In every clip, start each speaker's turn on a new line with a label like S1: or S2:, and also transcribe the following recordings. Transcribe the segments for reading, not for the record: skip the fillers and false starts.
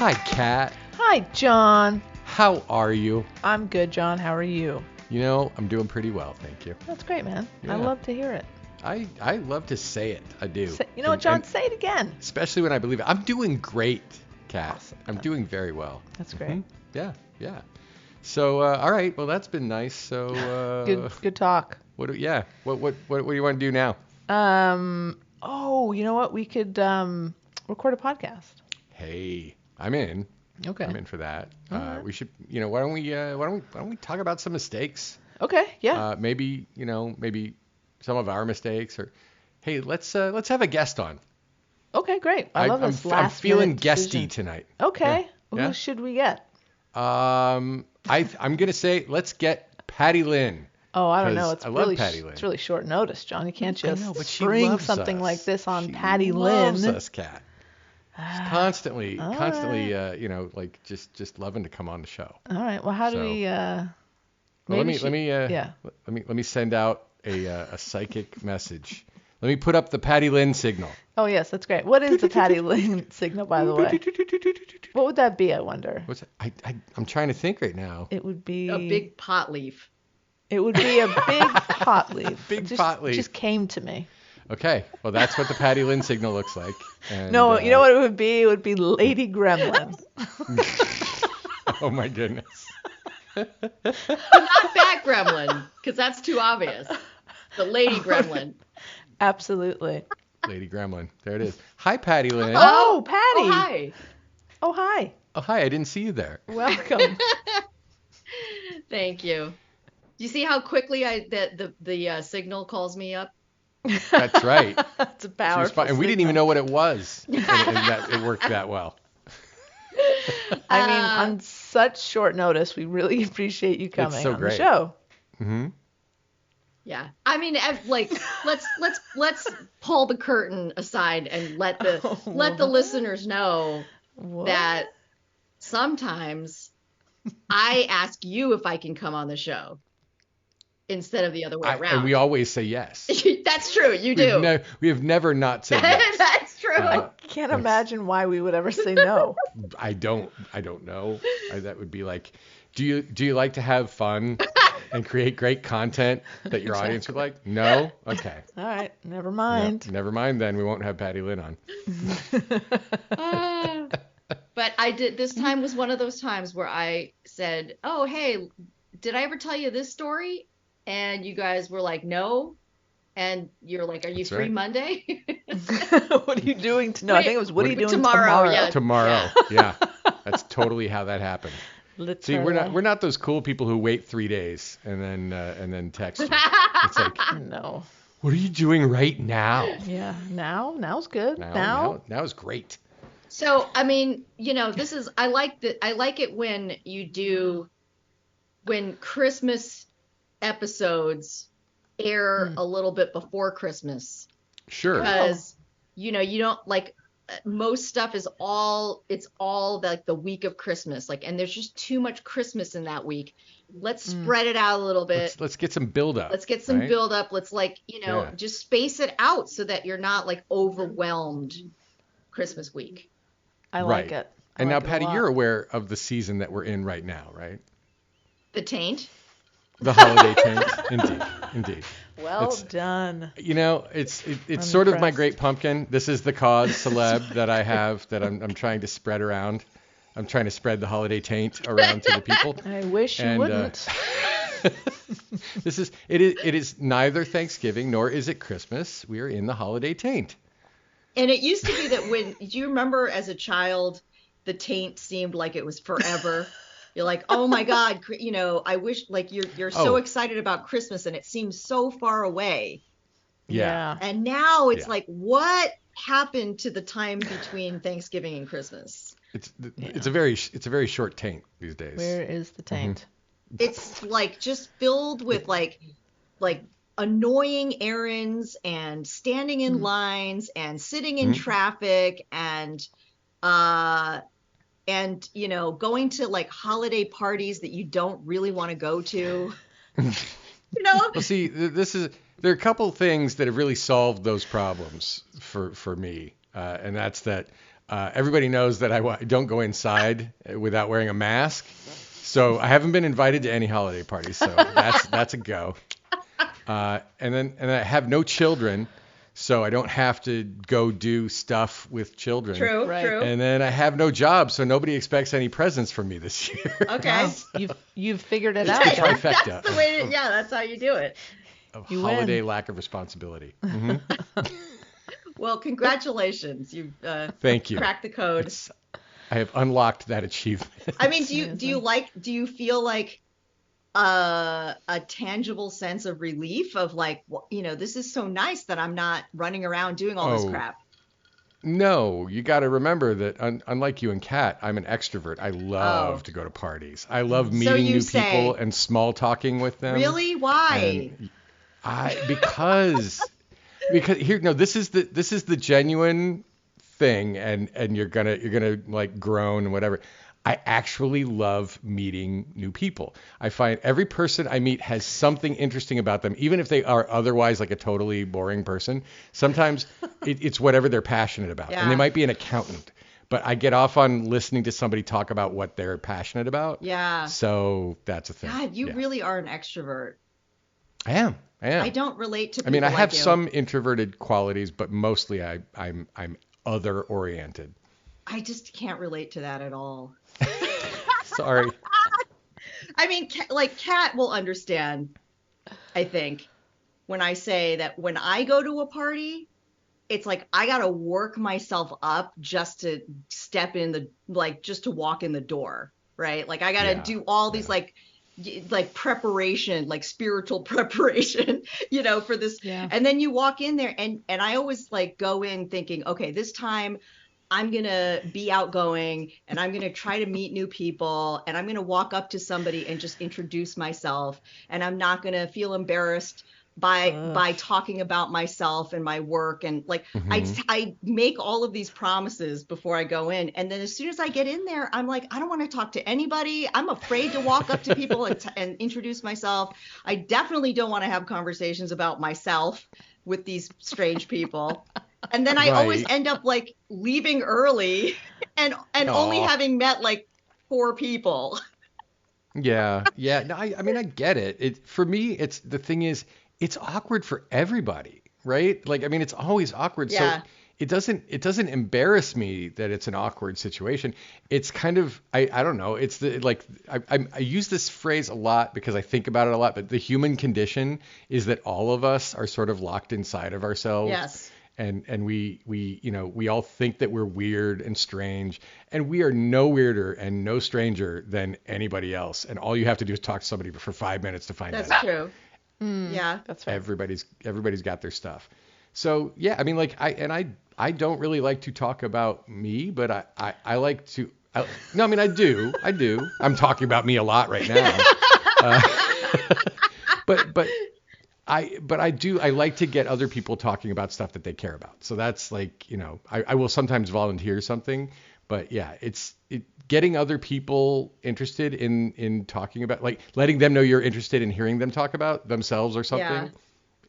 S1: Hi, Kat.
S2: Hi, John.
S1: How are you?
S2: I'm good, John. How are you?
S1: You know, I'm doing pretty well, thank you.
S2: That's great, man.
S1: Yeah.
S2: I love to hear it.
S1: I love to say it. I do.
S2: You know what, John?
S1: And
S2: Say it again.
S1: especially when I believe it. I'm doing great, Kat.
S2: Awesome.
S1: I'm doing very well.
S2: That's great.
S1: Yeah, yeah. So, all right. Well, that's been nice. So,
S2: Good talk.
S1: What do you want to do now?
S2: Oh, you know what? We could record a podcast.
S1: Hey, I'm in.
S2: Okay.
S1: I'm in for that.
S2: All right.
S1: We should. Why don't we talk about some mistakes?
S2: Okay. Yeah.
S1: Maybe some of our mistakes, or hey, let's have a guest on.
S2: Okay. Great. I love this
S1: I'm
S2: last
S1: feeling
S2: minute
S1: guesty
S2: decision.
S1: tonight.
S2: Okay.
S1: Yeah.
S2: Who should we get?
S1: I'm gonna say let's get Patty Lin.
S2: Oh, I don't know.
S1: 'Cause
S2: It's
S1: I love
S2: really
S1: Patty Lin.
S2: It's really short notice, John. You can't just
S1: but she
S2: spring
S1: loves
S2: something
S1: us.
S2: like this on
S1: She
S2: Patty
S1: loves
S2: Lin.
S1: us, Kat. She's constantly,
S2: all
S1: like just loving to come on the show.
S2: All right. Well, how do
S1: So-
S2: we?
S1: Well,
S2: Maybe
S1: let me send out a psychic message. Let me put up the Patty Lin signal.
S2: Oh yes, that's great. What is the Patty Lin signal, by the way? What would that be? I wonder.
S1: What's it? I'm trying to think right now.
S2: It would be
S3: A big pot leaf.
S2: It would be a big pot leaf.
S1: Big
S2: It
S1: pot leaf.
S2: just came to me.
S1: Okay, well that's what the Patty Lin signal looks like. And,
S2: No, you know what it would be? It would be Lady Gremlin.
S1: Oh my goodness.
S3: But not that gremlin, because that's too obvious. The lady gremlin.
S2: Absolutely.
S1: Lady Gremlin. There it is. Hi, Patty Lin.
S2: Oh, Patty.
S3: Oh, hi.
S2: Oh, hi.
S1: Oh, hi. I didn't see you there.
S2: Welcome.
S3: Thank you. Do you see how quickly the signal calls me up?
S1: That's right.
S2: That's a
S1: She was
S2: powerful
S1: fine. And we didn't even know what it was. And that it worked that well.
S2: I mean, on such short notice, we really appreciate you coming
S1: so
S2: on
S1: great.
S2: the show.
S1: Mm-hmm.
S3: Yeah. I mean, let's pull the curtain aside and let the listeners know
S2: What?
S3: that sometimes I ask you if I can come on the show instead of the other way around.
S1: And we always say yes.
S3: That's true. You do.
S1: We have never not said yes.
S3: That's true.
S2: I can't imagine why we would ever say no.
S1: I don't know. That would be like, do you like to have fun and create great content that your audience would like? No? Okay.
S2: All right. Never mind.
S1: Never mind then. We won't have Patty Lin on.
S3: But this time was one of those times where I said, oh, hey, did I ever tell you this story? And you guys were like, no. And you're like, are you
S1: That's
S3: free
S1: right.
S3: Monday?
S2: What are you doing? No, I think it was, what are you doing
S3: tomorrow?
S2: tomorrow?
S3: Yeah.
S1: Tomorrow. Yeah. That's totally how that happened. See,
S2: Literally.
S1: we're not those cool people who wait 3 days and then text you. It's like,
S2: No.
S1: what are you doing right now?
S2: Yeah. Now's good.
S1: Now's great.
S3: So, I mean, I like it when Christmas episodes air a little bit before Christmas.
S1: Sure.
S3: Because, you don't like most stuff is all like the week of Christmas. Like, and there's just too much Christmas in that week. Let's spread it out a little bit.
S1: Let's get some build up.
S3: Let's get some
S1: right?
S3: build up. Let's just space it out so that you're not like overwhelmed Christmas week.
S2: I like
S1: Right.
S2: it.
S1: And now,
S2: like it a
S1: Patty,
S2: lot.
S1: you're aware of the season that we're in right now, right?
S3: The taint.
S1: The holiday taint. Indeed.
S2: Well
S1: It's-
S2: done.
S1: It's
S2: I'm
S1: sort of my
S2: impressed.
S1: great pumpkin. This is the cause celeb that I have that I'm trying to spread around. I'm trying to spread the holiday taint around to the people.
S2: I wish you
S1: And,
S2: wouldn't.
S1: It is neither Thanksgiving nor is it Christmas. We are in the holiday taint.
S3: And it used to be that do you remember as a child, the taint seemed like it was forever. You're like, oh my God, I wish like you're so
S1: Oh.
S3: excited about Christmas and it seems so far away.
S1: Yeah.
S3: And now it's
S1: Yeah.
S3: like, what happened to the time between Thanksgiving and Christmas?
S1: It's a very short taint these days.
S2: Where is the taint?
S3: It's like just filled with like annoying errands and standing in lines and sitting in traffic and going to like holiday parties that you don't really want to go to.
S1: Well, see, there are a couple things that have really solved those problems for me, and that's that everybody knows that I don't go inside without wearing a mask. So I haven't been invited to any holiday parties. So that's a go. And I have no children, so I don't have to go do stuff with children.
S3: True,
S2: Right.
S3: true.
S1: And then I have no job, so nobody expects any presents from me this year.
S3: Okay.
S2: Wow. You've figured it
S1: It's
S2: out.
S1: the
S2: John.
S1: trifecta
S3: That's the way. That's how you do it.
S1: of
S2: You
S1: holiday
S2: win.
S1: lack of responsibility. Hmm.
S3: Well, congratulations. You've
S1: Thank you.
S3: cracked the code.
S1: I have unlocked that achievement.
S3: I mean, do you feel like a tangible sense of relief of like, this is so nice that I'm not running around doing all this
S1: Oh,
S3: crap?
S1: No, you got to remember that unlike you and Kat, I'm an extrovert. I love to go to parties. I love meeting
S3: you
S1: new
S3: say-
S1: people and small talking with them.
S3: Really? Why?
S1: And because here, no, this is the genuine thing, and you're gonna like groan and whatever. I actually love meeting new people. I find every person I meet has something interesting about them, even if they are otherwise like a totally boring person. Sometimes it's whatever they're passionate about.
S3: Yeah.
S1: And they might be an accountant, but I get off on listening to somebody talk about what they're passionate about.
S3: Yeah.
S1: So that's a thing.
S3: God, you
S1: Yeah.
S3: really are an extrovert.
S1: I am.
S3: I don't relate to people
S1: I mean, I have
S3: like you.
S1: some introverted qualities, but mostly I'm other oriented.
S3: I just can't relate to that at all.
S1: Sorry.
S3: I mean, like Kat will understand, I think, when I say that when I go to a party, it's like I gotta work myself up just to step in just to walk in the door, right? Like I gotta do all these like preparation, like spiritual preparation, for this.
S2: Yeah.
S3: And then you walk in there and I always like go in thinking, okay, this time I'm going to be outgoing and I'm going to try to meet new people and I'm going to walk up to somebody and just introduce myself. And I'm not going to feel embarrassed by talking about myself and my work. And like, I make all of these promises before I go in. And then as soon as I get in there, I'm like, I don't want to talk to anybody. I'm afraid to walk up to people and introduce myself. I definitely don't want to have conversations about myself with these strange people. And then I always end up like leaving early and only having met like 4 people.
S1: Yeah. No, I mean, I get it. For me, the thing is, it's awkward for everybody, right? Like, I mean, it's always awkward.
S3: Yeah.
S1: So it doesn't embarrass me that it's an awkward situation. It's kind of, I don't know. It's I use this phrase a lot because I think about it a lot, but the human condition is that all of us are sort of locked inside of ourselves.
S3: Yes.
S1: And we all think that we're weird and strange, and we are no weirder and no stranger than anybody else. And all you have to do is talk to somebody for 5 minutes to find
S3: That's
S1: that out.
S3: true. Yeah.
S2: That's right.
S1: Everybody's got their stuff. So yeah, I mean, like I don't really like to talk about me, but I like to. No, I mean I do. I'm talking about me a lot right now. But I do. I like to get other people talking about stuff that they care about. So that's like, I will sometimes volunteer something, but yeah, it's getting other people interested in talking about, like letting them know you're interested in hearing them talk about themselves or something.
S3: Yeah.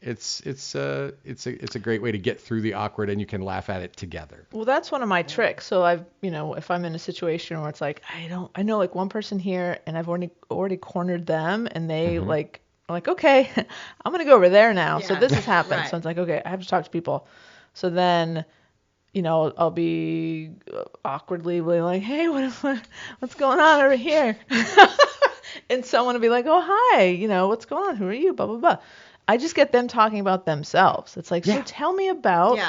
S1: It's a great way to get through the awkward, and you can laugh at it together.
S2: Well, that's one of my tricks. So if I'm in a situation where it's like, I know like one person here and I've already cornered them and they like, I'm like, okay, I'm going to go over there now. So
S3: Yeah.
S2: this has happened.
S3: Right.
S2: So it's like, okay, I have to talk to people. So then, I'll be awkwardly like, hey, what's going on over here? And someone will be like, oh, hi, what's going on? Who are you? Blah, blah, blah. I just get them talking about themselves. It's like, so tell me about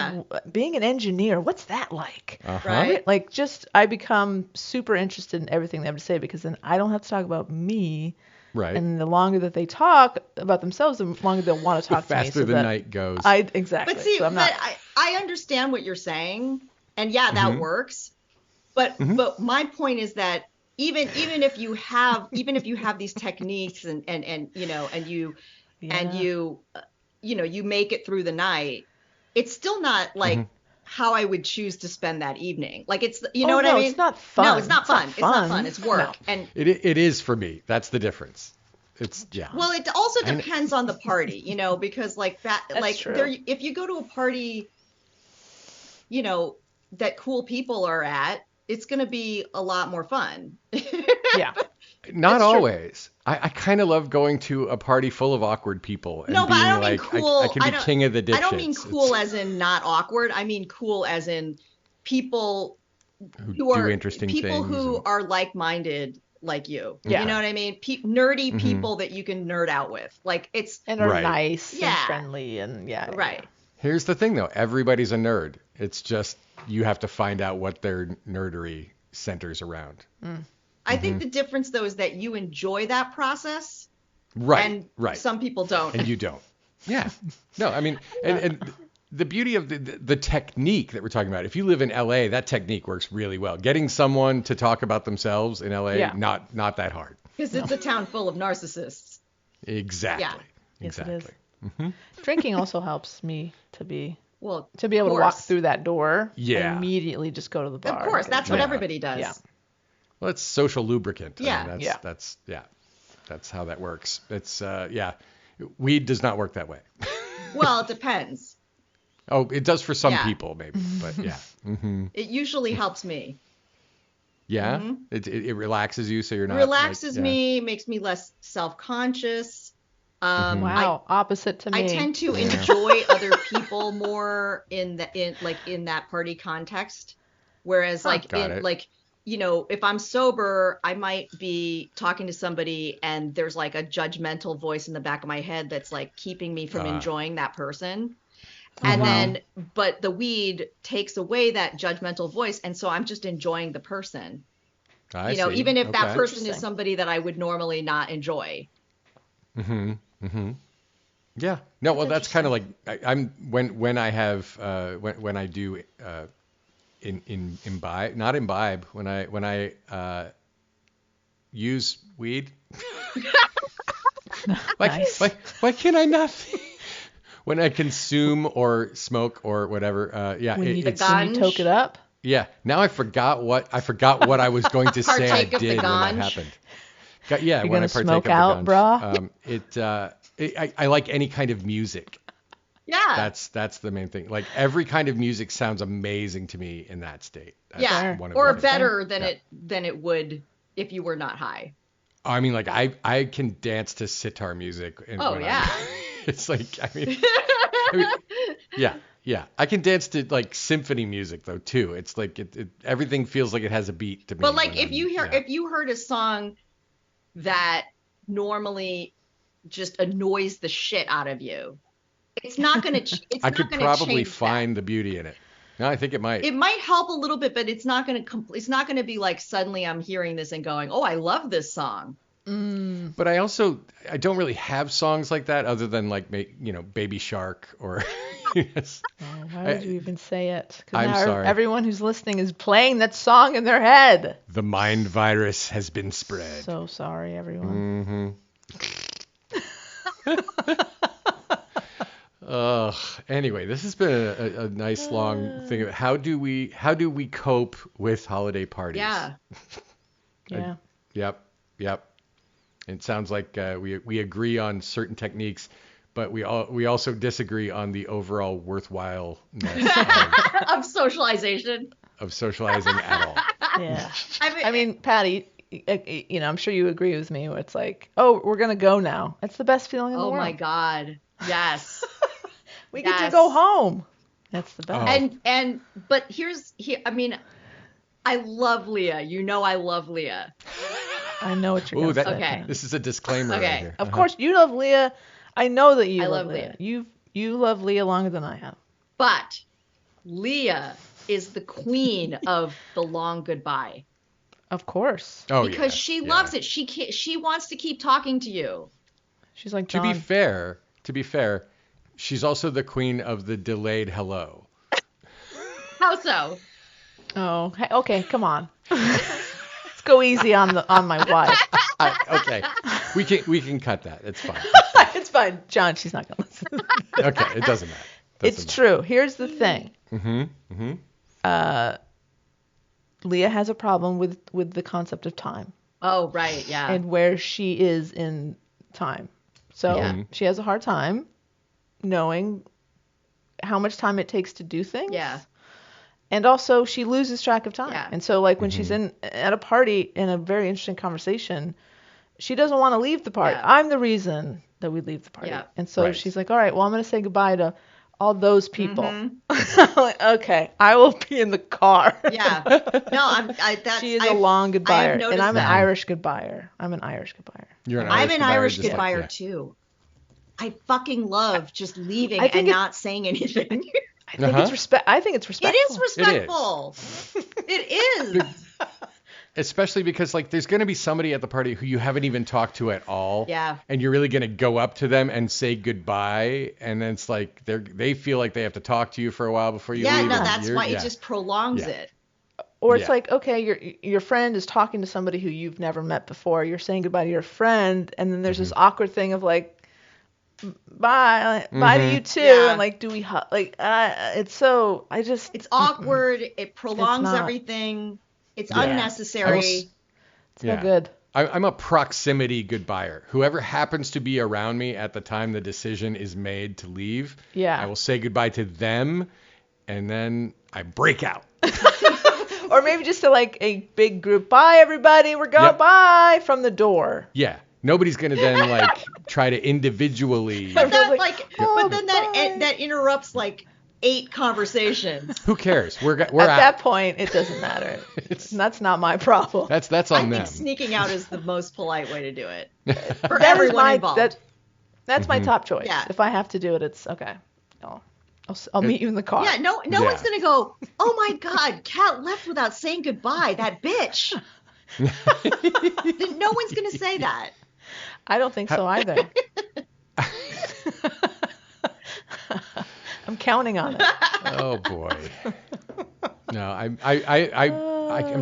S2: being an engineer. What's that like?
S3: Right.
S2: Like I become super interested in everything they have to say because then I don't have to talk about me.
S1: Right.
S2: And the longer that they talk about themselves, the longer they'll want to talk
S1: The
S2: to me.
S1: faster the night goes.
S2: Exactly.
S3: But see,
S2: so I'm not,
S3: I understand what you're saying, and that works. But my point is that even if you have these techniques and you make it through the night, it's still not like how I would choose to spend that evening. Like it's what I mean?
S2: It's not fun.
S3: No, it's not fun. It's not fun. It's work.
S2: No.
S3: And
S1: It is for me. That's the difference. It's
S3: well, it also depends on the party, because like that,
S2: That's
S3: like
S2: true.
S3: if you go to a party, that cool people are at, it's going to be a lot more fun.
S2: Yeah.
S1: Not
S3: It's true.
S1: always. I kind of love going to a party full of awkward people and
S3: No, but I
S1: being
S3: don't mean
S1: like,
S3: cool.
S1: I can be king of the dipshits.
S3: I don't mean cool as in not awkward. I mean cool as in people
S1: who
S3: who are
S1: do interesting
S3: people
S1: things.
S3: who are like-minded like you.
S1: Yeah.
S3: You know what I mean? Nerdy
S1: Mhm.
S3: people that you can nerd out with. Like it's
S2: And are
S1: Right.
S2: nice and
S3: Yeah.
S2: friendly and
S3: right.
S1: Here's the thing, though. Everybody's a nerd. It's just you have to find out what their nerdery centers around.
S3: I think the difference though is that you enjoy that process
S1: Right.
S3: and
S1: right.
S3: some people don't.
S1: And you don't. Yeah. No, I mean, and the beauty of the technique that we're talking about, if you live in LA, that technique works really well. Getting someone to talk about themselves in LA,
S2: Yeah.
S1: not that hard.
S3: Because it's a town full of narcissists.
S1: Exactly.
S3: Yeah.
S2: Yes, it
S1: Exactly.
S2: is. Drinking also helps me to be
S3: Well,
S2: able to walk through that door
S1: Yeah.
S2: and immediately just go to the bar.
S3: of course, that's what
S1: Yeah.
S3: everybody does.
S2: Yeah.
S1: Well, it's social lubricant.
S3: Yeah.
S1: I mean,
S2: Yeah.
S1: that's how that works. It's weed does not work that way.
S3: Well, it depends.
S1: Oh, it does for some
S3: Yeah.
S1: people maybe, but yeah. Hmm.
S3: It usually helps me.
S1: Yeah.
S3: Mhm.
S1: It relaxes you, so you're not
S3: Relaxes
S1: like, yeah.
S3: me, makes me less self-conscious.
S2: Wow. Opposite to me.
S3: I tend to enjoy other people more in that party context, whereas
S1: Got it.
S3: if I'm sober, I might be talking to somebody and there's like a judgmental voice in the back of my head that's like keeping me from enjoying that person. And then, but the weed takes away that judgmental voice, and so I'm just enjoying the person.
S1: I
S3: See. Even if that
S1: Okay.
S3: person is
S2: Interesting.
S3: somebody that I would normally not enjoy.
S1: Yeah. No, well, that's kind of like I'm when I have when I do not imbibe when I use weed.
S2: Nice.
S1: Why can't I not? When I consume or smoke or whatever,
S2: When you
S1: it's
S3: ganj.
S2: toke it up.
S1: yeah. Now I forgot what I was going to say I
S3: Partake of the
S1: did when that
S3: ganj.
S1: happened. Yeah,
S2: You're
S1: when
S2: gonna
S1: I partake
S2: smoke
S1: of the
S2: out,
S1: ganj.
S2: brah?
S1: I like any kind of music.
S3: Yeah.
S1: That's the main thing. Like every kind of music sounds amazing to me in that state. That's
S3: Yeah.
S1: one of
S3: Or
S1: the things.
S3: better than
S1: Yeah.
S3: it would if you were not high.
S1: I mean, like I can dance to sitar music.
S3: Oh, yeah.
S1: It's like I mean, yeah. I can dance to like symphony music though too. It's like everything feels like it has a beat to me.
S3: But like
S1: when
S3: if you heard a song that normally just annoys the shit out of you, it's not gonna.
S1: I could probably find the beauty in it. No, I think it might.
S3: It might help a little bit, but it's not gonna. It's not gonna be like suddenly I'm hearing this and going, "Oh, I love this song."
S1: But I don't really have songs like that other than like Baby Shark or. Yes.
S2: Oh, why would you even say it? 'Cause
S1: I'm
S2: now
S1: sorry.
S2: Everyone who's listening is playing that song in their head.
S1: The mind virus has been spread.
S2: So sorry, everyone.
S1: Anyway, this has been a nice long thing. How do we cope with holiday parties?
S3: Yeah.
S2: Yeah.
S1: Yep. It sounds like we agree on certain techniques, but we also disagree on the overall worthwhileness
S3: Of socialization.
S1: of socializing at all.
S2: Yeah.
S3: I
S2: I mean, Patty, I'm sure you agree with me where it's like, oh, we're going to go now. It's the best feeling in the
S3: oh
S2: world.
S3: my God. Yes.
S2: We get to
S3: Yes.
S2: go home. That's the best.
S3: And but I mean, I love Leah. You know I love Leah.
S2: I know what you're
S1: Ooh,
S2: going to say.
S3: Okay.
S2: Patty.
S1: This is a disclaimer
S3: Okay.
S1: right here.
S2: Of course, you love Leah. I know that you
S3: I
S2: love
S3: love
S2: Leah.
S3: Leah.
S2: You love Leah longer than I have.
S3: But Leah is the queen of the long goodbye
S2: Of course.
S1: Oh,
S3: because
S1: yeah,
S3: she
S1: yeah.
S3: loves it. She wants to keep talking to you.
S2: She's like,
S1: To
S2: John.
S1: be fair, she's also the queen of the delayed hello.
S3: How so?
S2: Oh, hey, okay, come on. Let's go easy on my wife.
S1: Okay, we can cut that. It's fine.
S2: It's fine, John. She's not gonna listen.
S1: Okay, it doesn't matter.
S2: It's true. Here's the thing. Leah has a problem with the concept of time
S3: Oh, right. Yeah.
S2: and where she is in time. So
S3: Yeah.
S2: she has a hard time knowing how much time it takes to do things.
S3: Yeah.
S2: And also she loses track of time.
S3: Yeah.
S2: And so like when she's at a party in a very interesting conversation, she doesn't want to leave the party.
S3: Yeah.
S2: I'm the reason that we leave the party.
S3: Yeah.
S2: And so
S1: Right.
S2: she's like, all right, well, I'm going to say goodbye to all those people.
S3: Mm-hmm.
S2: I'm like, okay, I will be in the car.
S3: Yeah. No,
S2: She is a long goodbyer, and I'm an
S3: that.
S2: Irish goodbyer.
S1: You're an
S3: I'm an Irish
S1: just like-
S3: goodbyer
S1: yeah.
S3: too. I fucking love just leaving
S2: I think
S3: and
S2: it-
S3: not saying anything.
S2: I think it's respect. I think it's respectful.
S3: It is respectful. It is.
S1: Especially because like there's going to be somebody at the party who you haven't even talked to at all.
S3: Yeah.
S1: And you're really going to go up to them and say goodbye, and then it's like they feel like they have to talk to you for a while before you
S3: Yeah,
S1: leave.
S3: no,
S1: and
S3: that's
S1: you're-
S3: why
S1: yeah.
S3: it just prolongs
S1: Yeah.
S3: it.
S2: Or it's
S1: Yeah.
S2: like, okay, your friend is talking to somebody who you've never met before. You're saying goodbye to your friend, and then there's this awkward thing of like, bye to you too,
S3: Yeah.
S2: and like, do we hug? Like, it's so
S3: It's awkward. It prolongs
S2: not.
S3: everything. It's
S1: Yeah.
S3: unnecessary.
S2: it's no good.
S1: I'm a proximity goodbyer. Whoever happens to be around me at the time the decision is made to leave,
S2: Yeah.
S1: I will say goodbye to them, and then I break out.
S2: Or maybe just to like a big group. Bye everybody, we're going.
S1: Yep.
S2: Bye from the door.
S1: Yeah. Nobody's gonna then like try to individually.
S3: But that
S2: Like, oh,
S3: but then
S2: bye.
S3: that interrupts like 8 conversations.
S1: Who cares? We're
S2: At
S1: out.
S2: that point, it doesn't matter. That's not my problem.
S1: That's
S3: I
S1: on them.
S3: think sneaking out is the most polite way to do it for
S2: That is
S3: everyone
S2: my
S3: involved.
S2: that's my top choice.
S3: Yeah.
S2: If I have to do it, it's okay. I'll meet you in the car.
S3: Yeah, no
S1: Yeah.
S3: one's gonna go, oh my God, Kat left without saying goodbye. That bitch. No one's gonna say that.
S2: I don't think so either. I'm counting on it.
S1: Oh boy. No, I'm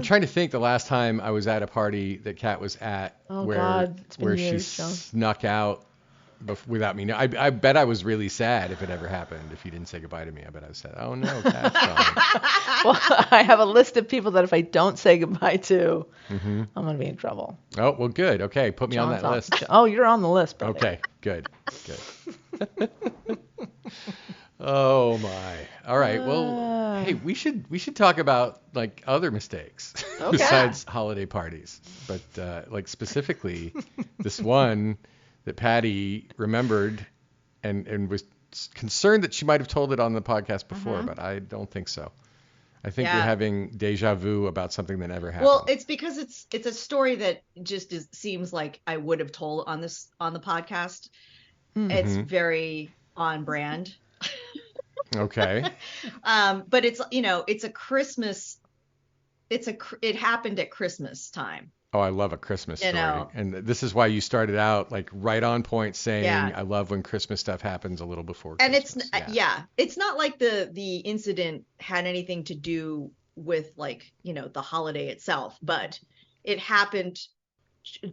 S1: trying to think the last time I was at a party that Kat was at
S2: Oh,
S1: where
S2: God. It's been
S1: where
S2: years,
S1: she
S2: John.
S1: snuck out without me. I bet I was really sad if it ever happened. If you didn't say goodbye to me, I bet I was sad. Oh no, Kat's gone.
S2: Well, I have a list of people that if I don't say goodbye to, I'm gonna be in trouble.
S1: Oh well, good. Okay, put me on
S2: John's
S1: that list.
S2: Oh, you're on the list, brother.
S1: Okay, good. Oh my. All right. Well, hey, we should talk about like other mistakes besides holiday parties, but like specifically this one that Patty remembered and was concerned that she might have told it on the podcast before, but I don't think so. I think
S3: Yeah.
S1: you're having deja vu about something that never happened.
S3: Well, it's because it's a story that just seems like I would have told on the podcast. It's very on brand.
S1: Okay.
S3: But it's it's a Christmas. It happened at Christmas time.
S1: Oh, I love a Christmas
S3: You
S1: story.
S3: know.
S1: And this is why you started out like right on point saying,
S3: Yeah.
S1: I love when Christmas stuff happens a little before
S3: And
S1: Christmas.
S3: it's not like the incident had anything to do with like the holiday itself, but it happened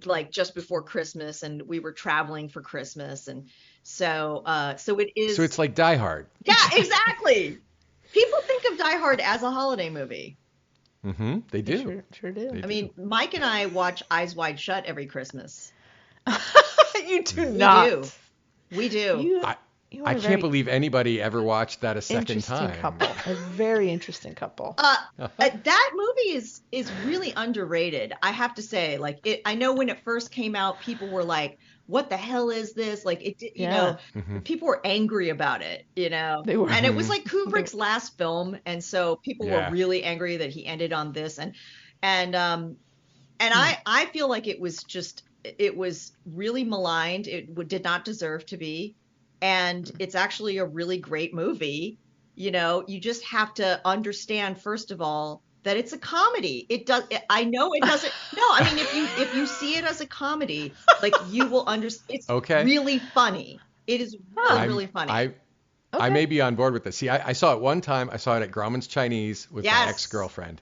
S3: like just before Christmas, and we were traveling for Christmas, and so it is.
S1: So it's like Die Hard.
S3: Yeah, exactly. People think of Die Hard as a holiday movie.
S1: Mm-hmm. They do.
S2: Sure do.
S1: They
S3: I mean, Mike and I watch Eyes Wide Shut every Christmas.
S2: You do
S3: We
S2: not.
S3: do. We do.
S2: You are
S1: I
S2: a very
S1: can't believe anybody ever watched that a second
S2: interesting
S1: time.
S2: couple. A very interesting couple.
S3: That movie is really underrated. I have to say, like I know when it first came out, people were like, "What the hell is this?" Like people were angry about it.
S2: They were.
S3: And it was like Kubrick's last film, and so people were really angry that he ended on this. And I feel like it was really maligned. It did not deserve to be. And it's actually a really great movie. You just have to understand, first of all, that it's a comedy. I know it doesn't. No, I mean, if you see it as a comedy, like you will understand. It's really funny. It is really funny.
S1: I may be on board with this. See, I saw it one time. I saw it at Grauman's Chinese with my ex-girlfriend.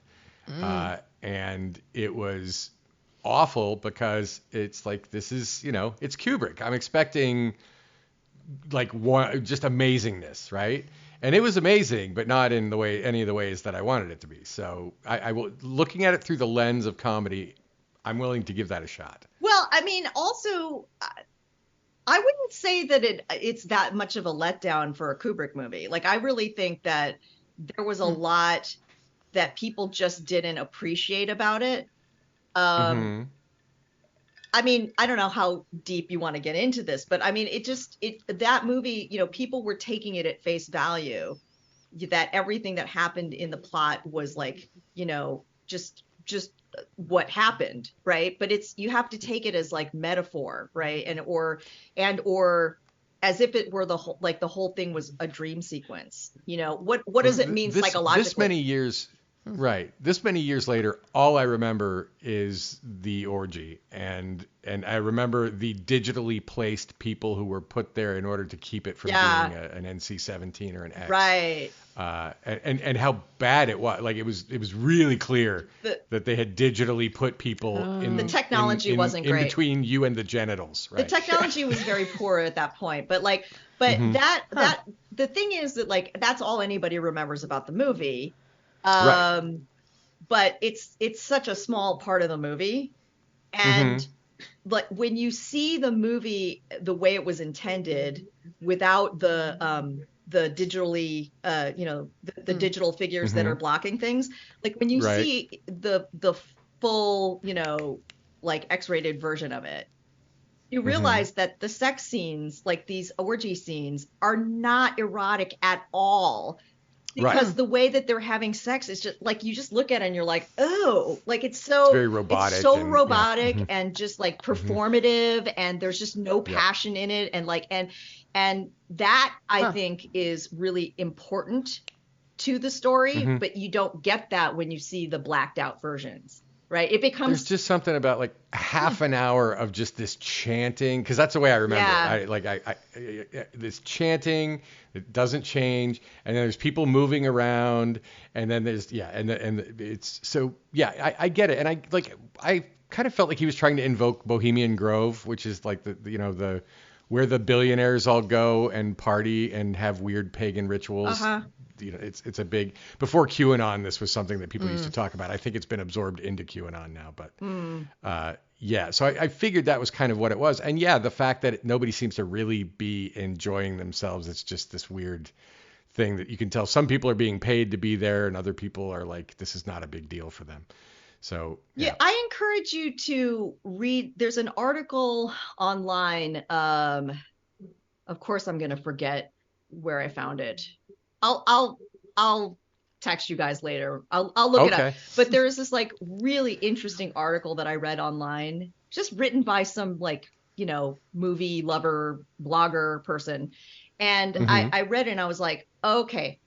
S1: And it was awful because it's like, this is, it's Kubrick. I'm expecting like just amazingness, right? And it was amazing, but not in any of the ways that I wanted it to be. So I will, looking at it through the lens of comedy, I'm willing to give that a shot.
S3: Well, I mean, also, I wouldn't say that it's that much of a letdown for a Kubrick movie. Like, I really think that there was a lot that people just didn't appreciate about it.
S1: Mm-hmm.
S3: I mean, I don't know how deep you want to get into this, but I mean, that movie, you know, people were taking it at face value, that everything that happened in the plot was like, you know, just what happened, right? But you have to take it as like metaphor, right? Or as if it were the whole thing was a dream sequence. You know, what does it mean psychologically?
S1: This many years, right? This many years later, all I remember is the orgy, and I remember the digitally placed people who were put there in order to keep it from being an NC-17 or an X.
S3: Right.
S1: And how bad it was. Like it was really clear that they had digitally put people in
S3: the technology wasn't
S1: in
S3: great
S1: between you and the genitals. Right.
S3: The technology was very poor at that point, but the thing is that like that's all anybody remembers about the movie.
S1: Right.
S3: But it's such a small part of the movie, and like when you see the movie the way it was intended without the digitally the digital figures that are blocking things, like when you see the full, you know, like X-rated version of it, you realize that the sex scenes, like these orgy scenes, are not erotic at all. Because the way that they're having sex is just like, you just look at it and you're like, oh, like it's
S1: very robotic.
S3: It's so robotic and just like performative, and there's just no passion in it. And like, and that I think is really important to the story, but you don't get that when you see the blacked out versions. Right. It becomes.
S1: There's just something about like half an hour of just this chanting, because that's the way I remember it. This chanting, it doesn't change, and then there's people moving around, and then there's and it's so I get it, and I kind of felt like he was trying to invoke Bohemian Grove, which is like the where the billionaires all go and party and have weird pagan rituals. You know, it's a big, before QAnon, this was something that people used to talk about. I think it's been absorbed into QAnon now, but so I figured that was kind of what it was. And the fact that nobody seems to really be enjoying themselves. It's just this weird thing that you can tell some people are being paid to be there and other people are like, this is not a big deal for them. So
S3: I encourage you to read. There's an article online. Of course, I'm going to forget where I found it. I'll text you guys later. I'll look it up. But there is this like really interesting article that I read online, just written by some like, you know, movie lover blogger person. And I read it and I was like, okay,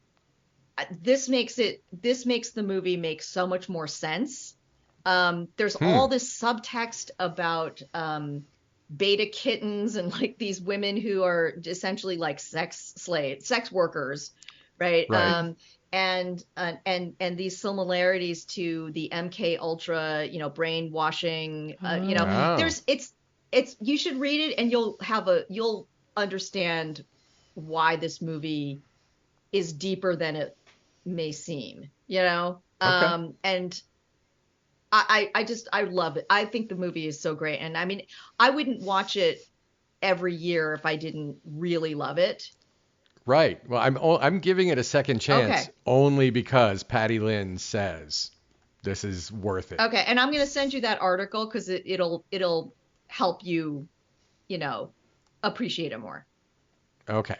S3: this makes the movie make so much more sense. There's all this subtext about beta kittens and like these women who are essentially like sex workers. Right. And these similarities to the MK Ultra, you know, brainwashing, you know, it's you should read it and you'll understand why this movie is deeper than it may seem, you know. And I love it. I think the movie is so great. And I mean, I wouldn't watch it every year if I didn't really love it.
S1: Right. Well, I'm giving it a second chance only because Patty Lin says this is worth it.
S3: Okay. And I'm going to send you that article because it'll help you, you know, appreciate it more.
S1: Okay.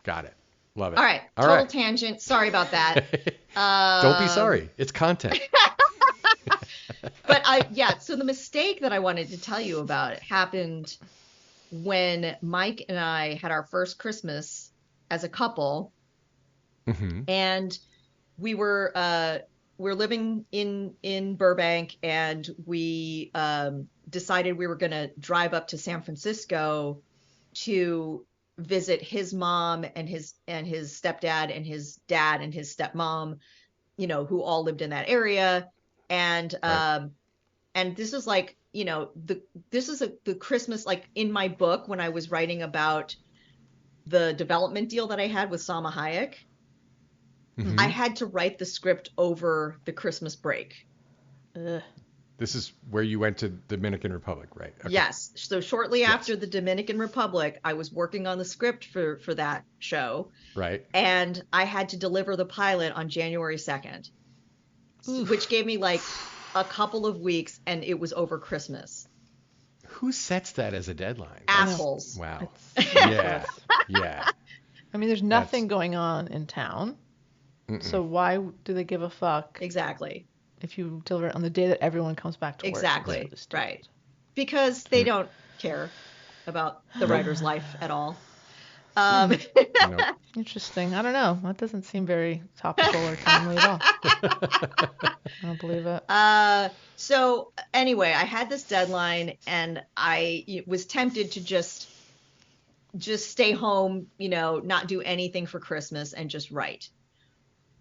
S1: Got it. Love it.
S3: All right. Total tangent. Sorry about that.
S1: Don't be sorry. It's content.
S3: But so the mistake that I wanted to tell you about happened when Mike and I had our first Christmas as a couple, and we're living in Burbank, and we decided we were going to drive up to San Francisco to visit his mom and his stepdad and his dad and his stepmom, you know, who all lived in that area. And and this is like, you know, this is the Christmas, like in my book when I was writing about the development deal that I had with Salma Hayek, I had to write the script over the Christmas break.
S1: This is where you went to Dominican Republic, right? Okay.
S3: Yes. So shortly after the Dominican Republic, I was working on the script for that show.
S1: Right.
S3: And I had to deliver the pilot on January 2nd. which gave me like a couple of weeks, and it was over Christmas.
S1: Who sets that as a deadline?
S3: Assholes.
S1: Wow.
S2: It's
S1: Yeah. Yeah.
S2: I mean, there's nothing going on in town. So why do they give a fuck
S3: Exactly.
S2: if you deliver it on the day that everyone comes back to work?
S3: Exactly.
S2: It's really
S3: Right. Because they don't care about the writer's life at all.
S1: No.
S2: Interesting. I don't know. That doesn't seem very topical or timely at all. I don't believe it.
S3: So anyway, I had this deadline, and I was tempted to just stay home, not do anything for Christmas and just write.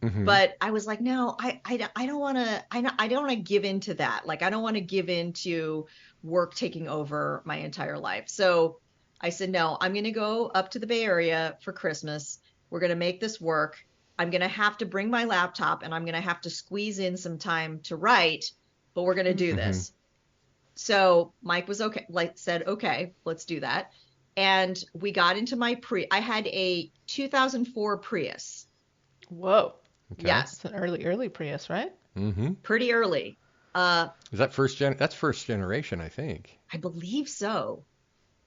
S3: But I was like, no, I don't want to. I don't want to give in to that. Like, I don't want to give in to work taking over my entire life. So I said, no, I'm going to go up to the Bay Area for Christmas. We're going to make this work. I'm going to have to bring my laptop, and I'm going to have to squeeze in some time to write, but we're going to do this. So Mike was okay, said, okay, let's do that. And we got into my I had a 2004 Prius.
S2: Whoa.
S1: Okay.
S3: Yes.
S2: It's an early Prius, right?
S3: Pretty early.
S1: Is that that's first generation, I think.
S3: I believe so.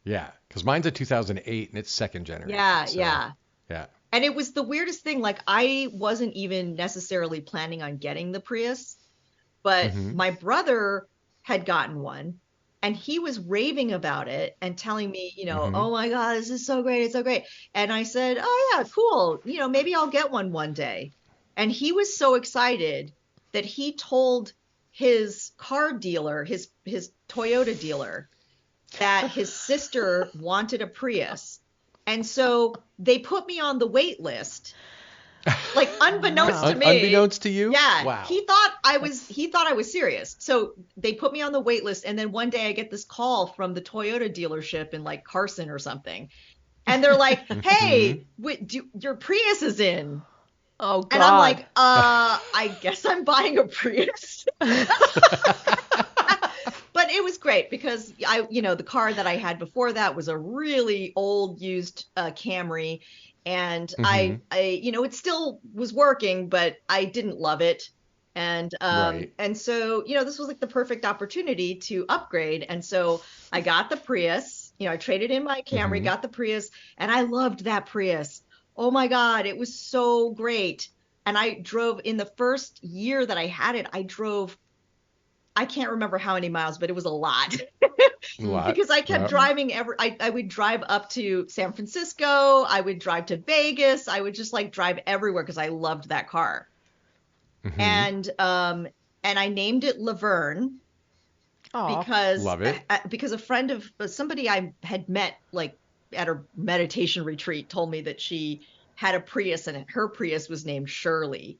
S1: Yeah, because mine's a 2008 and it's second generation.
S3: Yeah.
S1: Yeah.
S3: And it was the weirdest thing. Like, I wasn't even necessarily planning on getting the Prius, but my brother had gotten one, and he was raving about it and telling me, oh my God, this is so great. It's so great. And I said, oh yeah, cool. Maybe I'll get one day. And he was so excited that he told his car dealer, his Toyota dealer, that his sister wanted a Prius. And so they put me on the wait list, like unbeknownst to me.
S1: Unbeknownst to you?
S3: Yeah.
S1: Wow.
S3: He thought I was serious. So they put me on the wait list, and then one day I get this call from the Toyota dealership in like Carson or something. And they're like, "Hey, your Prius is in."
S2: Oh God.
S3: And I'm like, I guess I'm buying a Prius. But it was great because the car that I had before that was a really old used Camry, and I it still was working, but I didn't love it. And and so this was like the perfect opportunity to upgrade. And so I got the Prius. I traded in my Camry, got the Prius, and I loved that Prius. Oh my God, it was so great. And I drove, in the first year that I had it, I can't remember how many miles, but it was a lot. Because I kept driving I would drive up to San Francisco. I would drive to Vegas. I would just like drive everywhere because I loved that car. And I named it Laverne. Because
S1: love it.
S3: Because a friend of somebody I had met like at a meditation retreat told me that she had a Prius, and her Prius was named Shirley.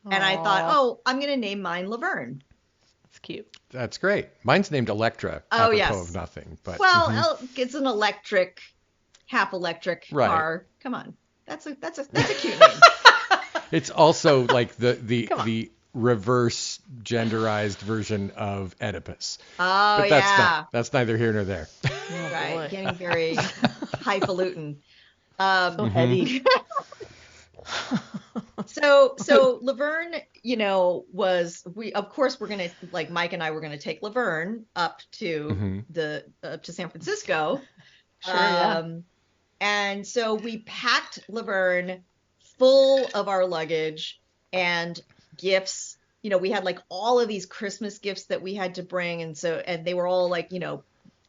S3: Aww. And I thought, I'm going to name mine Laverne.
S2: That's cute.
S1: That's great. Mine's named Electra.
S3: Oh, yes.
S1: Apropos of nothing. But,
S3: it's an electric, half electric car. Come on. That's a cute name.
S1: It's also like the reverse genderized version of Oedipus.
S3: Oh,
S1: but that's neither here nor there.
S2: Oh,
S3: right.
S2: boy.
S3: Getting very highfalutin.
S2: So heady.
S3: So Laverne, of course we're gonna, like, Mike and I were gonna take Laverne up to to San Francisco.
S2: Sure, yeah.
S3: And so we packed Laverne full of our luggage and gifts. We had like all of these Christmas gifts that we had to bring, and they were all like,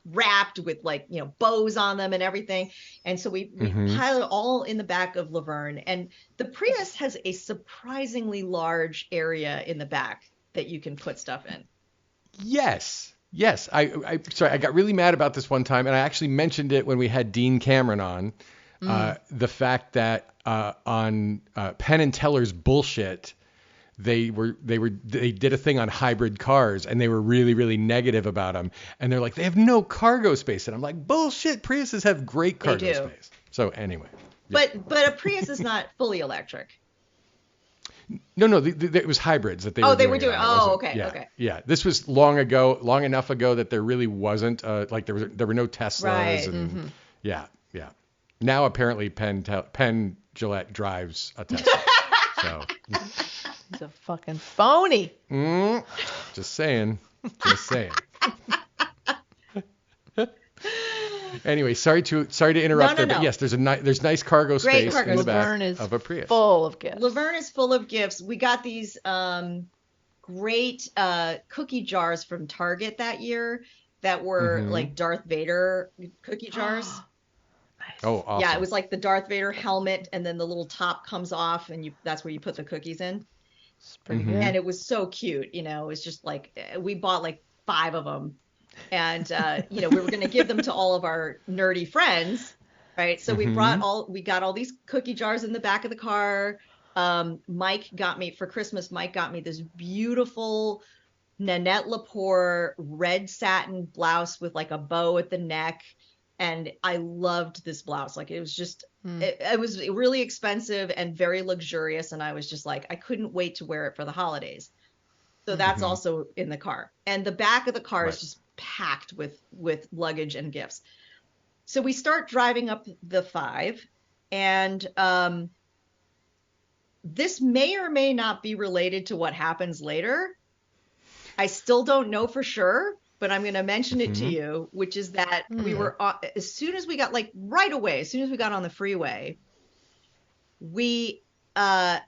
S3: wrapped with like, bows on them and everything. And so we piled it all in the back of Laverne. And the Prius has a surprisingly large area in the back that you can put stuff in.
S1: Yes. I got really mad about this one time, and I actually mentioned it when we had Dean Cameron on. The fact that on Penn and Teller's Bullshit, they did a thing on hybrid cars, and they were really, really negative about them. And they're like, they have no cargo space. And I'm like, bullshit, Priuses have great cargo space. So anyway.
S3: Yeah. But a Prius is not fully electric.
S1: No, it was hybrids that they were doing.
S3: Oh, they were doing. Oh, okay,
S1: yeah,
S3: okay.
S1: Yeah, this was long enough ago that there really wasn't like there were no Teslas.
S3: Right.
S1: And yeah. Now apparently Penn Gillette drives a Tesla. So
S2: He's a fucking phony.
S1: Just saying. Just saying. Anyway, sorry to interrupt there, but yes, there's nice cargo space in the back of a Prius.
S2: Full of gifts.
S3: Laverne is full of gifts. We got these great cookie jars from Target that year that were like Darth Vader cookie jars.
S2: Nice.
S1: Oh, awesome.
S3: Yeah, it was like the Darth Vader helmet, and then the little top comes off, and that's where you put the cookies in.
S2: It's pretty good.
S3: And it was so cute, you know. It was just like we bought like 5 of them, and you know, we were gonna give them to all of our nerdy friends, right? So we got all these cookie jars in the back of the car. Mike got me this beautiful Nanette Lepore red satin blouse with like a bow at the neck. And I loved this blouse. Like, it was just, it was really expensive and very luxurious. And I was just like, I couldn't wait to wear it for the holidays. So that's also in the car. And the back of the car is just packed with luggage and gifts. So we start driving up the 5. And this may or may not be related to what happens later. I still don't know for sure. But I'm going to mention it to you, which is that we were, as soon as we got on the freeway, we were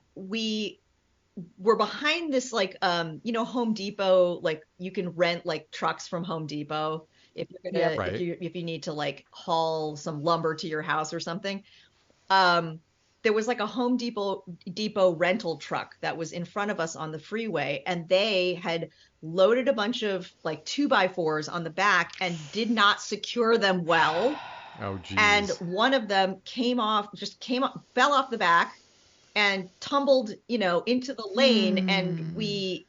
S3: behind this, like, you know, Home Depot, like you can rent like trucks from Home Depot if you're going to, if you need to like haul some lumber to your house or something. There was like a Home Depot rental truck that was in front of us on the freeway, and they had loaded a bunch of like 2x4s on the back and did not secure them well.
S1: Oh, geez.
S3: And one of them fell off the back and tumbled, you know, into the lane, and we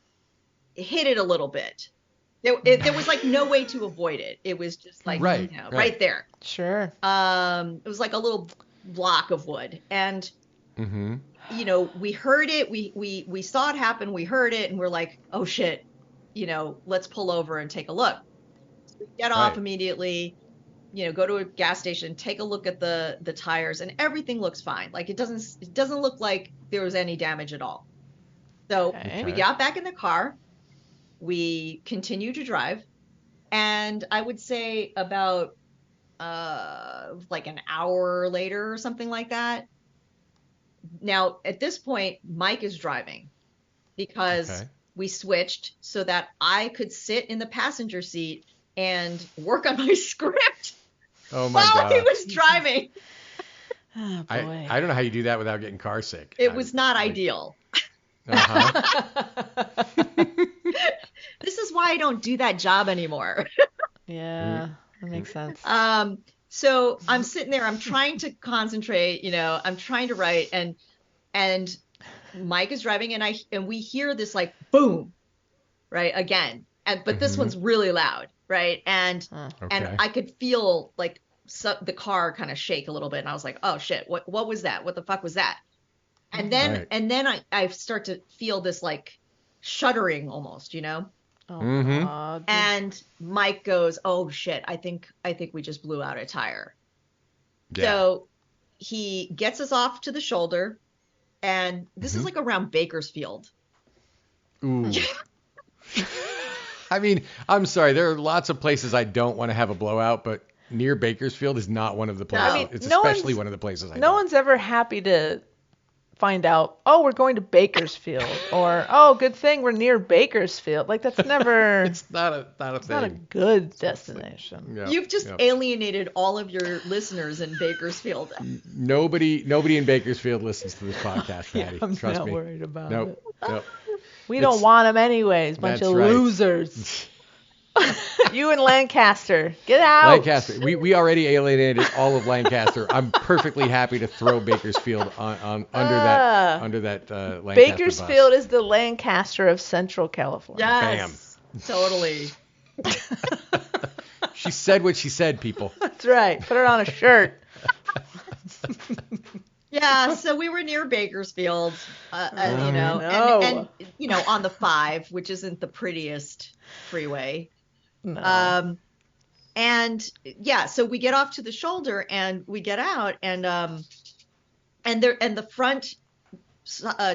S3: hit it a little bit. There was like no way to avoid it. It was just like, you know, right there.
S2: Sure.
S3: It was like a little block of wood, and you know, we heard it, we saw it happen, we heard it, and we're like, oh shit, you know, let's pull over and take a look. So we get off immediately, you know, go to a gas station, take a look at the tires, and everything looks fine. Like, it doesn't look like there was any damage at all. So we got back in the car, we continued to drive, and I would say about like an hour later or something like that. Now, at this point, Mike is driving because we switched so that I could sit in the passenger seat and work on my script while he was driving.
S2: Oh, boy.
S1: I don't know how you do that without getting car sick.
S3: It was not ideal. This is why I don't do that job anymore.
S2: Yeah. That makes sense.
S3: So I'm sitting there, I'm trying to concentrate, you know, I'm trying to write, and Mike is driving, and we hear this like boom, right, again, but this one's really loud, right, and I could feel like the car kind of shake a little bit, and I was like, oh shit, what was that? What the fuck was that? And then I start to feel this like shuddering almost, you know.
S2: Oh, God.
S3: And Mike goes, oh shit, I think we just blew out a tire. Yeah. So he gets us off to the shoulder, and this is like around Bakersfield.
S1: Ooh. I mean, I'm sorry, there are lots of places I don't want to have a blowout, but near Bakersfield is not one of the places.
S2: I mean,
S1: it's especially one of the places I don't.
S2: No one's ever happy to find out, oh, we're going to Bakersfield, or, oh, good thing we're near Bakersfield. Like, that's never.
S1: It's not a
S2: it's
S1: thing.
S2: Not a good destination.
S3: You've just alienated all of your listeners in Bakersfield.
S1: Nobody in Bakersfield listens to this podcast, Patty.
S2: I'm
S1: Trust
S2: not
S1: me.
S2: worried about it.
S1: Nope.
S2: We don't want them anyways. Bunch of losers. You and Lancaster, get out.
S1: Lancaster, we already alienated all of Lancaster. I'm perfectly happy to throw Bakersfield under that Lancaster
S2: Bakersfield
S1: bus.
S2: is the Lancaster of Central California.
S3: Yes, totally.
S1: She said what she said, people.
S2: That's right. Put it on a shirt.
S3: Yeah, so we were near Bakersfield, you know, and you know, on the 5, which isn't the prettiest freeway.
S2: No.
S3: And yeah, so we get off to the shoulder and we get out, and the front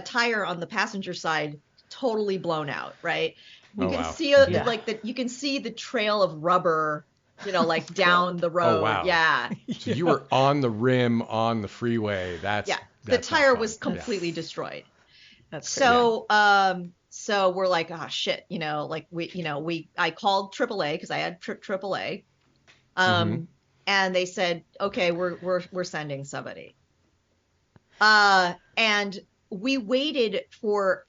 S3: tire on the passenger side totally blown out, right? You
S1: Oh,
S3: can
S1: wow.
S3: see
S2: Yeah.
S3: you can see the trail of rubber, like down the road.
S1: Oh, wow.
S3: Yeah.
S1: So you were on the rim on the freeway. That's
S3: Yeah. The
S1: that's not
S3: tire
S1: fun.
S3: was
S1: Yeah.
S3: completely destroyed.
S2: That's crazy.
S3: So we're like, oh shit, like I called AAA because I had AAA. And they said, okay, we're sending somebody. And we waited for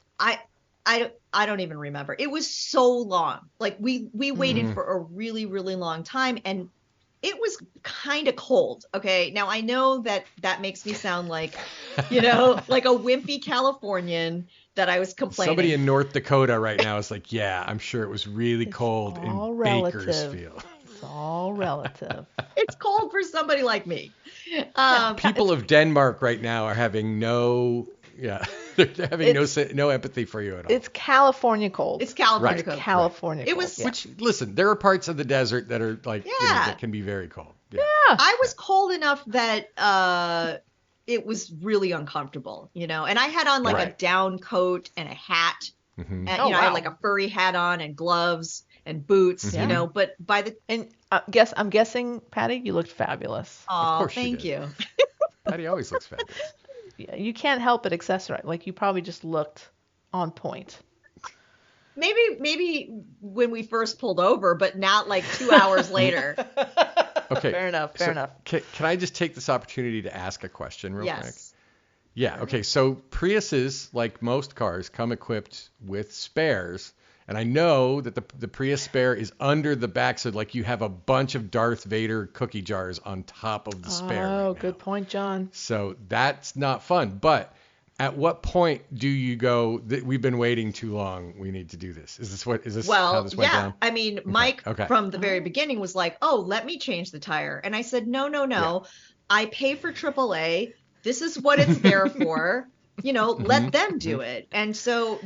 S3: I don't even remember. It was so long. Like we waited for a really, really long time, and it was kind of cold. Okay. Now I know that makes me sound like, like a wimpy Californian that I was complaining.
S1: Somebody in North Dakota right now is like, yeah, I'm sure it was really cold in Bakersfield.
S2: It's all relative.
S3: It's cold for somebody like me.
S1: People of Denmark right now are having no empathy for you at all.
S2: It's California cold.
S3: It's California
S1: Right.
S3: cold.
S2: California
S3: It
S2: cold.
S3: was-
S2: yeah.
S1: Which, listen, there are parts of the desert that are like, that can be very cold. Yeah.
S3: I was cold enough that it was really uncomfortable, and I had on like a
S1: Right.
S3: down coat and a hat.
S1: Mhm.
S3: And,
S2: Oh,
S3: I had
S2: wow.
S3: like a furry hat on and gloves and boots,
S2: Yeah.
S3: but by the
S2: And I'm guessing, Patty, you looked fabulous.
S3: oh,
S1: course you
S3: thank
S1: did.
S3: you.
S1: Patty always looks fabulous.
S2: Yeah, you can't help but accessorize. Like you probably just looked on point.
S3: Maybe when we first pulled over, but not like 2 hours later.
S1: Okay.
S2: Fair enough. Fair enough.
S1: Can I just take this opportunity to ask a question real quick?
S3: Yes.
S1: Yeah. Okay. So Priuses, like most cars, come equipped with spares. And I know that the Prius spare is under the back, so like you have a bunch of Darth Vader cookie jars on top of the spare.
S2: Oh,
S1: right
S2: good
S1: now.
S2: point, John.
S1: So that's not fun. But at what point do you go, we've been waiting too long, we need to do this? Is this how
S3: Well,
S1: this went
S3: yeah.
S1: down?
S3: I mean, Mike
S1: Okay.
S3: from the very beginning was like, "Oh, let me change the tire," and I said, "No, no, no. I pay for AAA. This is what it's there for. Let them do it." And so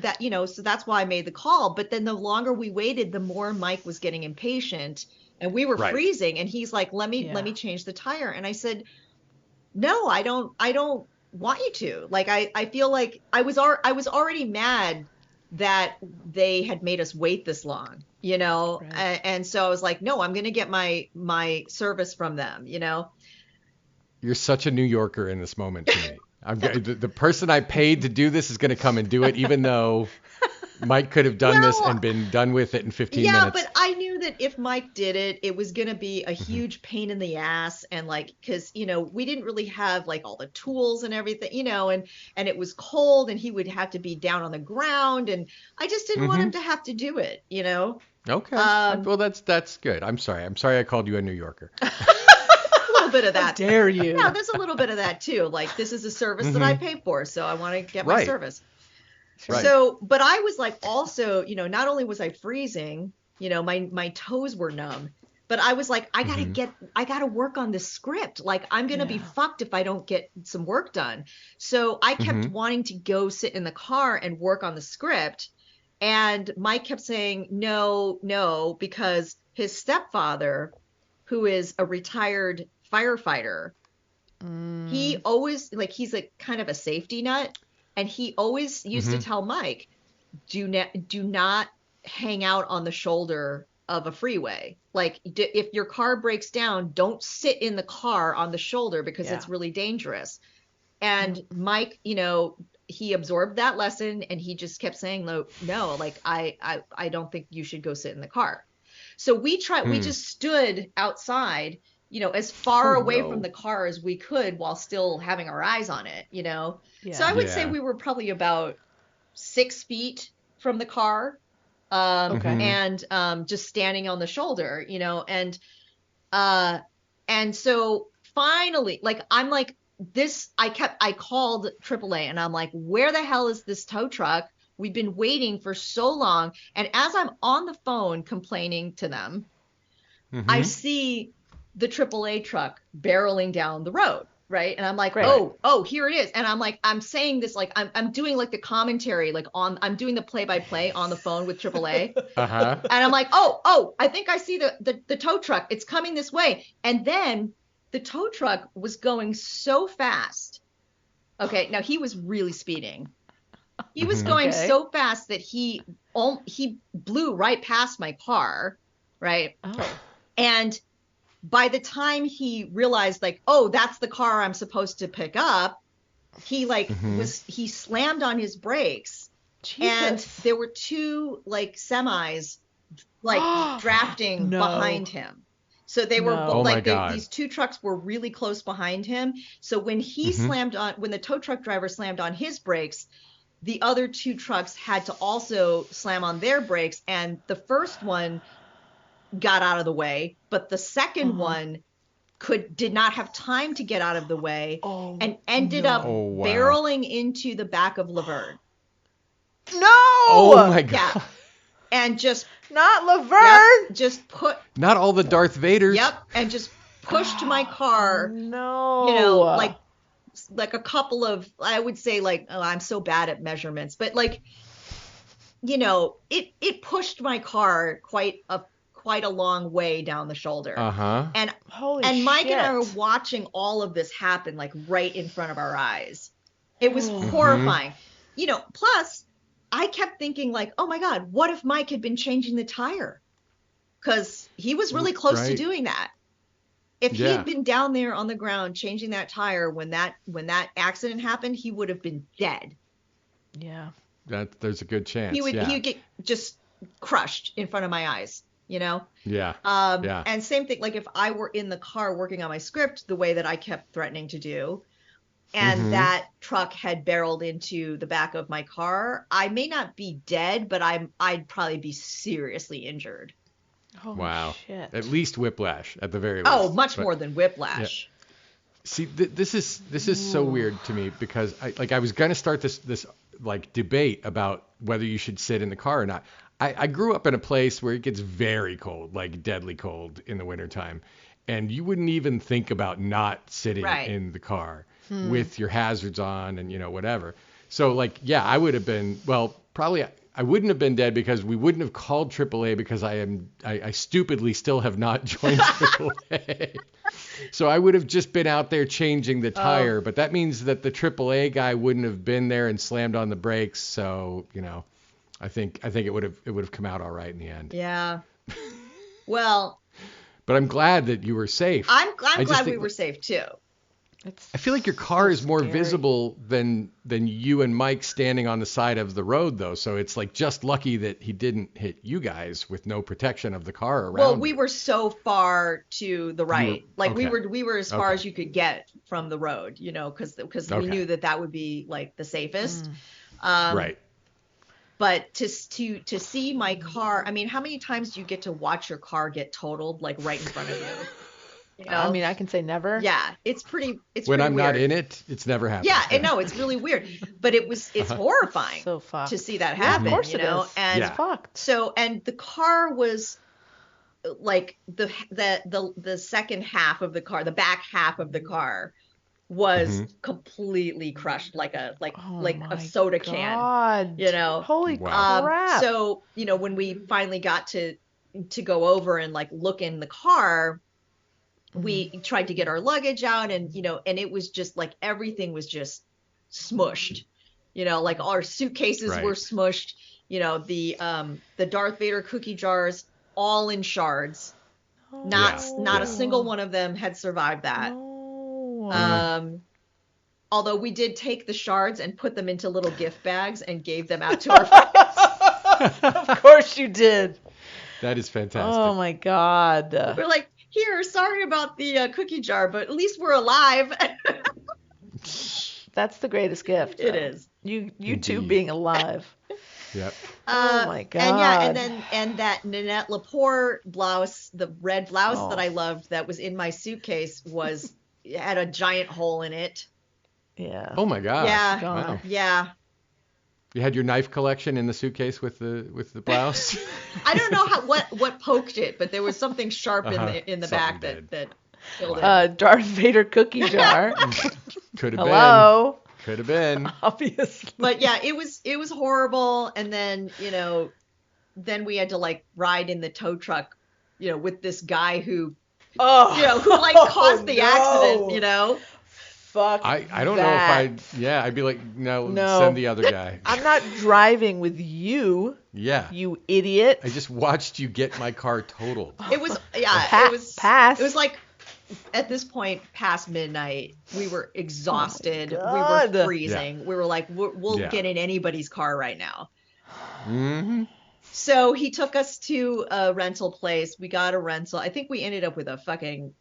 S3: so that's why I made the call. But then the longer we waited, the more Mike was getting impatient, and we were
S1: Right.
S3: freezing. And he's like, "Let me change the tire." And I said, "No, I don't want you to. Like, I feel like I was already mad that they had made us wait this long,
S2: Right.
S3: and so I was like, no, I'm gonna get my service from them,
S1: You're such a New Yorker in this moment to me. The person I paid to do this is going to come and do it, even though Mike could have done this
S3: Well,
S1: and been done with it in 15
S3: Yeah,
S1: minutes.
S3: but I knew that if Mike did it, it was going to be a huge pain in the ass. And like, because, we didn't really have like all the tools and everything, and it was cold and he would have to be down on the ground. And I just didn't want him to have to do it,
S1: Okay. Well, that's good. I'm sorry I called you a New Yorker.
S3: A little bit of that.
S2: Dare you?
S3: Yeah, there's a little bit of that too. Like, this is a service that I pay for, so I want to get my
S1: Right.
S3: service.
S1: Right.
S3: So, but I was like, also, not only was I freezing, my toes were numb, but I was like, I gotta work on this script. Like, I'm gonna be fucked if I don't get some work done. So I kept wanting to go sit in the car and work on the script. And Mike kept saying, no, because his stepfather, who is a retired firefighter, he always, like, he's a kind of a safety nut. And he always used to tell Mike, do not hang out on the shoulder of a freeway. Like, if your car breaks down, don't sit in the car on the shoulder because it's really dangerous. And Mike, he absorbed that lesson and he just kept saying, no, like, I don't think you should go sit in the car. So we just stood outside, as far away from the car as we could while still having our eyes on it,
S2: Yeah.
S3: So I would say we were probably about 6 feet from the car, and just standing on the shoulder, and so finally, like, I'm like, I called AAA and I'm like, where the hell is this tow truck? We've been waiting for so long. And as I'm on the phone complaining to them, I see the AAA truck barreling down the road. Right. And I'm like, oh, here it is. And I'm like, I'm saying this, like, I'm doing like the commentary, like I'm doing the play-by-play on the phone with AAA. And I'm like, oh, I think I see the tow truck. It's coming this way. And then the tow truck was going so fast. Okay. Now he was really speeding. He was going
S2: Okay.
S3: so fast that he blew right past my car, right?
S2: Oh.
S3: And by the time he realized, like, oh, that's the car I'm supposed to pick up, he he slammed on his brakes, and
S2: Jesus.
S3: there were two like semis like drafting
S2: No.
S3: behind him. So they were
S2: No.
S1: Oh my
S3: like
S1: God.
S3: these two trucks were really close behind him. So when he when the tow truck driver slammed on his brakes, the other two trucks had to also slam on their brakes, and the first one got out of the way, but the second one did not have time to get out of the way, and ended up
S1: Oh, wow.
S3: barreling into the back of Laverne.
S2: No.
S1: Oh my God.
S3: Yeah. And just
S2: Not Laverne.
S3: just put
S1: Not all the Darth Vaders.
S3: and just pushed my car,
S2: No.
S3: you know, like a couple of, I would say, like, oh, I'm so bad at measurements, but like, you know, it pushed my car quite a long way down the shoulder.
S1: Uh-huh.
S3: And Mike and I were
S2: shit.
S3: watching all of this happen, like, right in front of our eyes. It was horrifying. You know, plus I kept thinking, like, oh my God, what if Mike had been changing the tire? Because he was really close to doing that. If he had been down there on the ground changing that tire when that accident happened, he would have been dead.
S2: Yeah.
S1: There's a good chance.
S3: He would get just crushed in front of my eyes, you know?
S1: Yeah.
S3: And same thing, like if I were in the car working on my script the way that I kept threatening to do, and that truck had barreled into the back of my car, I may not be dead, but I'd probably be seriously injured.
S2: Holy
S1: Wow.
S2: shit.
S1: At least whiplash, at the very least.
S3: Oh, much more than whiplash.
S1: See, this is so weird to me, because I was gonna start this like debate about whether you should sit in the car or not. I grew up in a place where it gets very cold, like deadly cold in the wintertime, and you wouldn't even think about not sitting in the car with your hazards on and, you know, whatever. So like, yeah, I would have been, well, probably I wouldn't have been dead, because we wouldn't have called AAA, because I stupidly still have not joined AAA. So I would have just been out there changing the tire, but that means that the AAA guy wouldn't have been there and slammed on the brakes. So, you know, I think it would have come out all right in the end.
S3: Yeah. Well,
S1: but I'm glad that you were safe.
S3: I'm glad we were safe too.
S1: I feel like your car is more visible than you and Mike standing on the side of the road, though. So it's like just lucky that he didn't hit you guys with no protection of the car around.
S3: Well, we were so far to the right, we were as far as you could get from the road, you know, because we knew that would be like the safest.
S1: Right.
S3: But to see my car, I mean, how many times do you get to watch your car get totaled, like right in front of you? You know?
S2: I mean, I can say never.
S3: Yeah, it's pretty.
S1: When I'm
S3: weird.
S1: not in it, it's never happened.
S3: Yeah, I know, it's really weird, but it's horrifying
S2: So fucked.
S3: to see that happen.
S2: Of course
S3: you
S2: it
S3: know,
S2: is.
S3: and
S2: It's fucked.
S3: so and the car was like the second half of the car, the back half of the car was completely crushed like a soda can. You know,
S2: holy crap.
S3: So you know, when we finally got to go over and like look in the car, we tried to get our luggage out, and you know, and it was just like everything was just smushed. You know, like our suitcases were smushed. You know, the Darth Vader cookie jars all in shards. Not a single one of them had survived that. Although we did take the shards and put them into little gift bags and gave them out to our friends.
S2: Of course you did.
S1: That is fantastic.
S2: Oh my God.
S3: We're like, here, sorry about the cookie jar, but at least we're alive.
S2: That's the greatest gift.
S3: It is.
S2: You two being alive.
S1: Yep.
S2: Oh my God.
S3: And yeah, and that Nanette Lepore blouse, the red blouse that I loved that was in my suitcase had a giant hole in it.
S2: Yeah.
S1: Oh my God.
S3: Yeah.
S1: Wow.
S3: Yeah.
S1: You had your knife collection in the suitcase with the blouse?
S3: I don't know what poked it, but there was something sharp in the back that killed it.
S2: Darth Vader cookie jar.
S1: Could have been.
S2: Hello.
S1: Could have been.
S2: Obviously.
S3: But yeah, it was horrible. And then, you know, then we had to like ride in the tow truck, you know, with this guy who like caused the accident, you know.
S2: Fuck
S1: I don't know
S2: that.
S1: if I'd be like, no,
S2: No.
S1: send the other guy.
S2: I'm not driving with you,
S1: Yeah.
S2: you idiot.
S1: I just watched you get my car totaled.
S3: It was
S2: Pass.
S3: It was like at this point past midnight. We were exhausted.
S2: Oh
S3: we
S2: my
S3: were
S2: God.
S3: freezing. We were like, we'll
S1: Yeah.
S3: get in anybody's car right now.
S1: Mm-hmm.
S3: So he took us to a rental place. We got a rental. I think we ended up with a fucking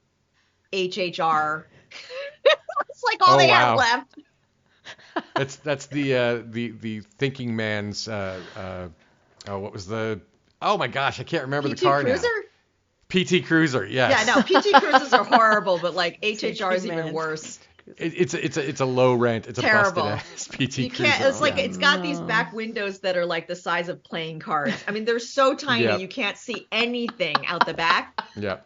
S3: HHR. It's like all they had left.
S1: That's the thinking man's what was the oh my gosh, I can't remember the
S3: PT
S1: car
S3: Cruiser?
S1: now. PT Cruiser, yes.
S3: Yeah, no, PT Cruisers are horrible, but like HHR is even worse.
S1: It's a low rent. It's
S3: Terrible.
S1: a busted ass PT
S3: You
S1: Cruiser.
S3: can't. It's like
S1: yeah.
S3: it's got these back windows that are like the size of playing cards. I mean, they're so tiny
S1: Yep.
S3: you can't see anything out the back.
S1: Yeah.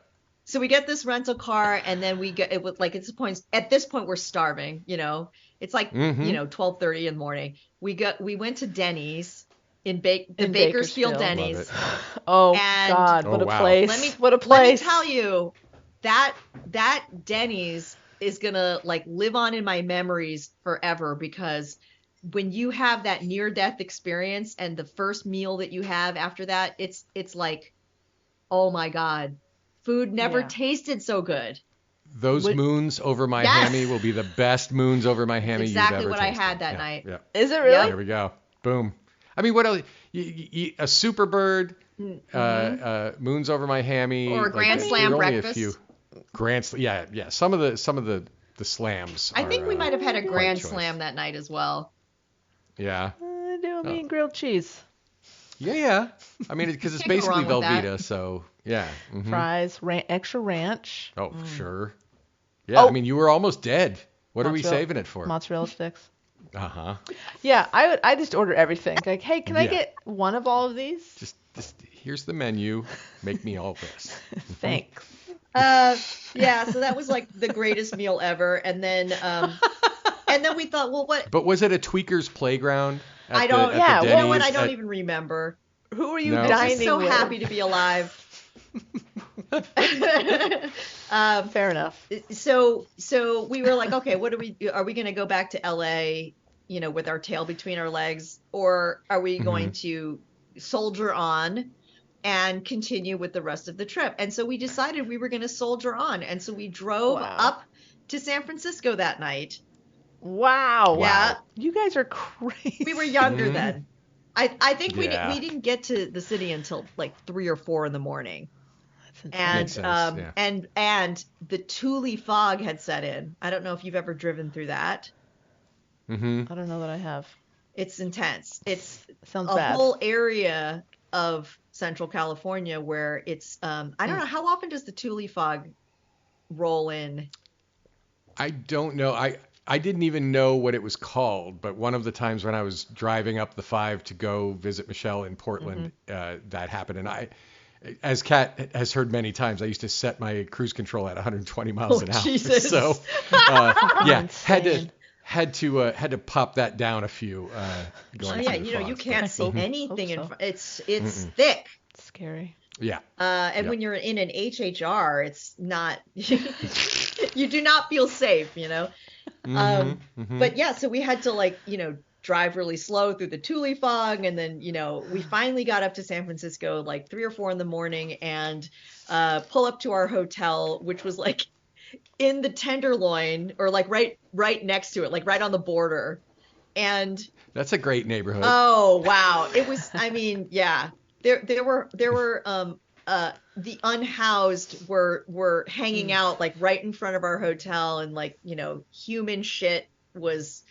S3: So we get this rental car, and then we get it with like at this point we're starving. It's like 12:30 in the morning. We went to Denny's in Bakersfield Denny's.
S1: Love it.
S2: Oh
S3: And-
S2: God, what
S1: Oh,
S2: a
S1: wow.
S2: place! What a
S3: Let me
S2: place!
S3: tell you that Denny's is gonna like live on in my memories forever, because when you have that near-death experience and the first meal that you have after that, it's like, oh my God, food never
S2: Yeah.
S3: tasted so good.
S1: Those moons over my
S3: Yes.
S1: hammy will be the best moons over my hammy
S3: exactly
S1: you've ever
S3: what I
S1: tasted.
S3: had that
S1: Yeah,
S3: night.
S1: Yeah.
S2: Is it really?
S1: There we go. Boom. I mean, what else? A Superbird, moons over my hammy,
S3: Or a Grand
S1: there
S3: Slam
S1: are only
S3: breakfast.
S1: A few yeah. Some of the slams.
S3: I think we might have had a
S1: quite
S3: Grand
S1: choice.
S3: Slam that night as well.
S1: Yeah.
S2: Do me and grilled cheese,
S1: Yeah. I mean, because it's
S3: Can't go
S1: basically
S3: wrong with that.
S1: Velveeta, so yeah. Mhm.
S2: fries, extra ranch,
S1: Oh, sure. Yeah.
S2: Oh.
S1: I mean, you were almost dead. What are we
S2: Mozzarella-
S1: saving it for?
S2: mozzarella sticks.
S1: Uh huh.
S2: Yeah, I just order everything. Like, hey, can I
S1: Yeah.
S2: get one of all of these?
S1: Just here's the menu. Make me all this.
S2: Thanks.
S3: Yeah, so that was like the greatest meal ever. And then we thought, well, what?
S1: But was it a tweaker's playground?
S3: I don't.
S2: Yeah,
S3: You know what?
S1: Denny's
S3: I don't
S1: at-
S3: even remember.
S2: Who are you
S1: No.
S3: I was
S2: dining
S3: just so
S2: with?
S3: happy to be alive.
S2: Fair enough.
S3: So we were like, okay, what are we going to go back to LA, with our tail between our legs, or are we going to soldier on and continue with the rest of the trip? And so we decided we were going to soldier on. And so we drove
S2: Wow.
S3: up to San Francisco that night.
S2: Wow.
S3: Yeah.
S2: You guys are crazy.
S3: We were younger then. I think
S1: Yeah.
S3: we didn't get to the city until like 3 or 4 in the morning.
S2: That's insane.
S3: And
S1: Makes sense, yeah.
S3: and the Thule fog had set in. I don't know if you've ever driven through that.
S1: Mm-hmm.
S2: I don't know that I have.
S3: It's intense. It's
S2: Sounds
S3: a
S2: bad.
S3: whole area of Central California where it's I don't know, how often does the Thule fog roll in?
S1: I don't know. I didn't even know what it was called, but one of the times when I was driving up the 5 to go visit Michelle in Portland, that happened. And as Kat has heard many times, I used to set my cruise control at 120 miles an hour.
S3: Jesus.
S1: So, yeah,
S2: Insane.
S1: had to pop that down a few. Going
S3: Yeah,
S1: through the fog,
S3: you
S1: but-
S3: can't see
S2: Hope
S3: anything
S2: so.
S3: in front. It's thick.
S2: It's scary.
S1: Yeah.
S3: And
S1: Yep.
S3: when you're in an HHR, it's not. You do not feel safe, But yeah, so we had to drive really slow through the Thule fog, and then we finally got up to San Francisco like 3 or 4 in the morning, and pull up to our hotel, which was like in the Tenderloin, or like right next to it, like right on the border. And
S1: That's a great neighborhood.
S3: oh wow, it was. I mean, yeah, there were the unhoused were hanging out like right in front of our hotel, and like human shit was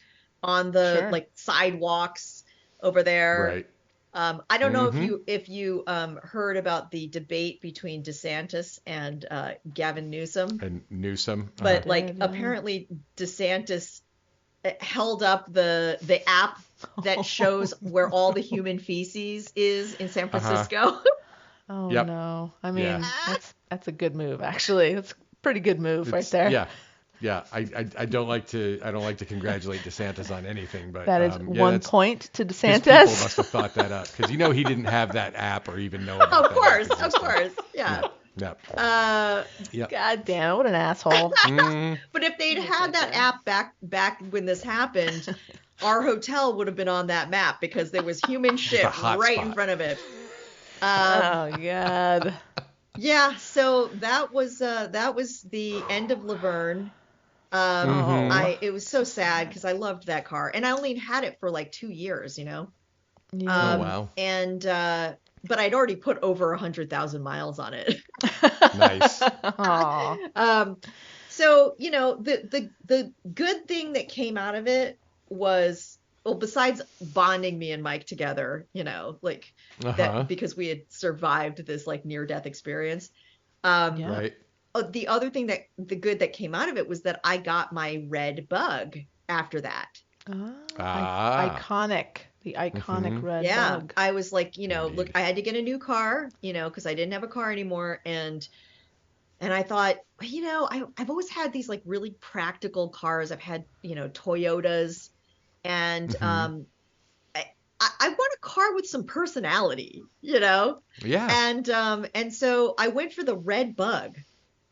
S3: on the
S2: Sure.
S3: like sidewalks over there.
S1: Right.
S3: I don't know if you heard about the debate between DeSantis and Gavin Newsom,
S1: And Newsom.
S3: but like
S2: Did.
S3: apparently DeSantis held up the app that shows where all the human feces is in San Francisco.
S2: Oh
S1: Yep.
S2: no. I mean,
S1: Yeah.
S2: that's a good move actually. That's a pretty good move right there.
S1: Yeah. Yeah, I don't like to congratulate DeSantis on anything, but
S2: That is
S1: yeah,
S2: one
S1: that's-
S2: point to
S1: his people
S2: DeSantis.
S1: must have thought that up, because he didn't have that app or even know about
S3: Of
S1: that
S3: course,
S1: app
S3: of
S1: existing.
S3: course, yeah.
S1: Yep. Yep.
S2: God damn it, what an asshole.
S3: But if they'd had that app back when this happened, our hotel would have been on that map because there was human shit right in front of it.
S2: Oh God.
S3: Yeah, so that was the end of Laverne. It was so sad because I loved that car, and I only had it for like 2 years,
S2: Yeah.
S1: Oh wow.
S3: And but I'd already put over 100,000 miles on it.
S1: Nice.
S2: Aw.
S3: So the good thing that came out of it was, well, besides bonding me and Mike together, like that, because we had survived this like near death experience.
S2: Yeah.
S1: Right.
S3: The other thing the good that came out of it was that I got my red bug after that.
S2: Iconic. The iconic red bug.
S3: I was like, look, I had to get a new car, because I didn't have a car anymore. And I thought, I've always had these like really practical cars. I've had, Toyotas, and I want a car with some personality,
S1: Yeah.
S3: And so I went for the red bug,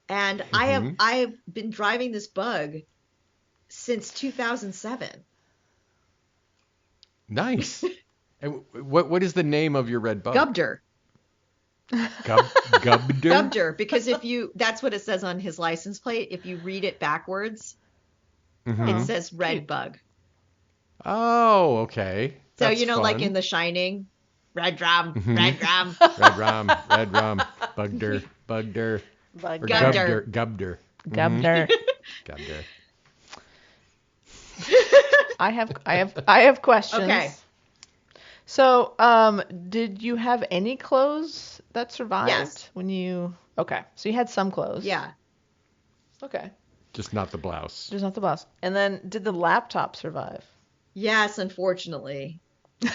S3: and I have been driving this bug since 2007.
S1: Nice. And what is the name of your red bug?
S3: Gubder.
S1: Gubder?
S3: Gubder, because that's what it says on his license plate. If you read it backwards, it says red bug.
S1: Oh, okay.
S3: So,
S1: That's fun.
S3: like in The Shining, red rum, red rum.
S1: Red rum, bugder.
S3: Gubder.
S1: Gubder.
S2: Gubder.
S1: Gubder.
S2: I have questions.
S3: Okay.
S2: So, did you have any clothes that survived?
S3: Yes.
S2: Okay, so you had some clothes.
S3: Yeah.
S2: Okay.
S1: Just not the blouse.
S2: Just not the blouse. And then, did the laptop survive?
S3: Yes, unfortunately.
S2: You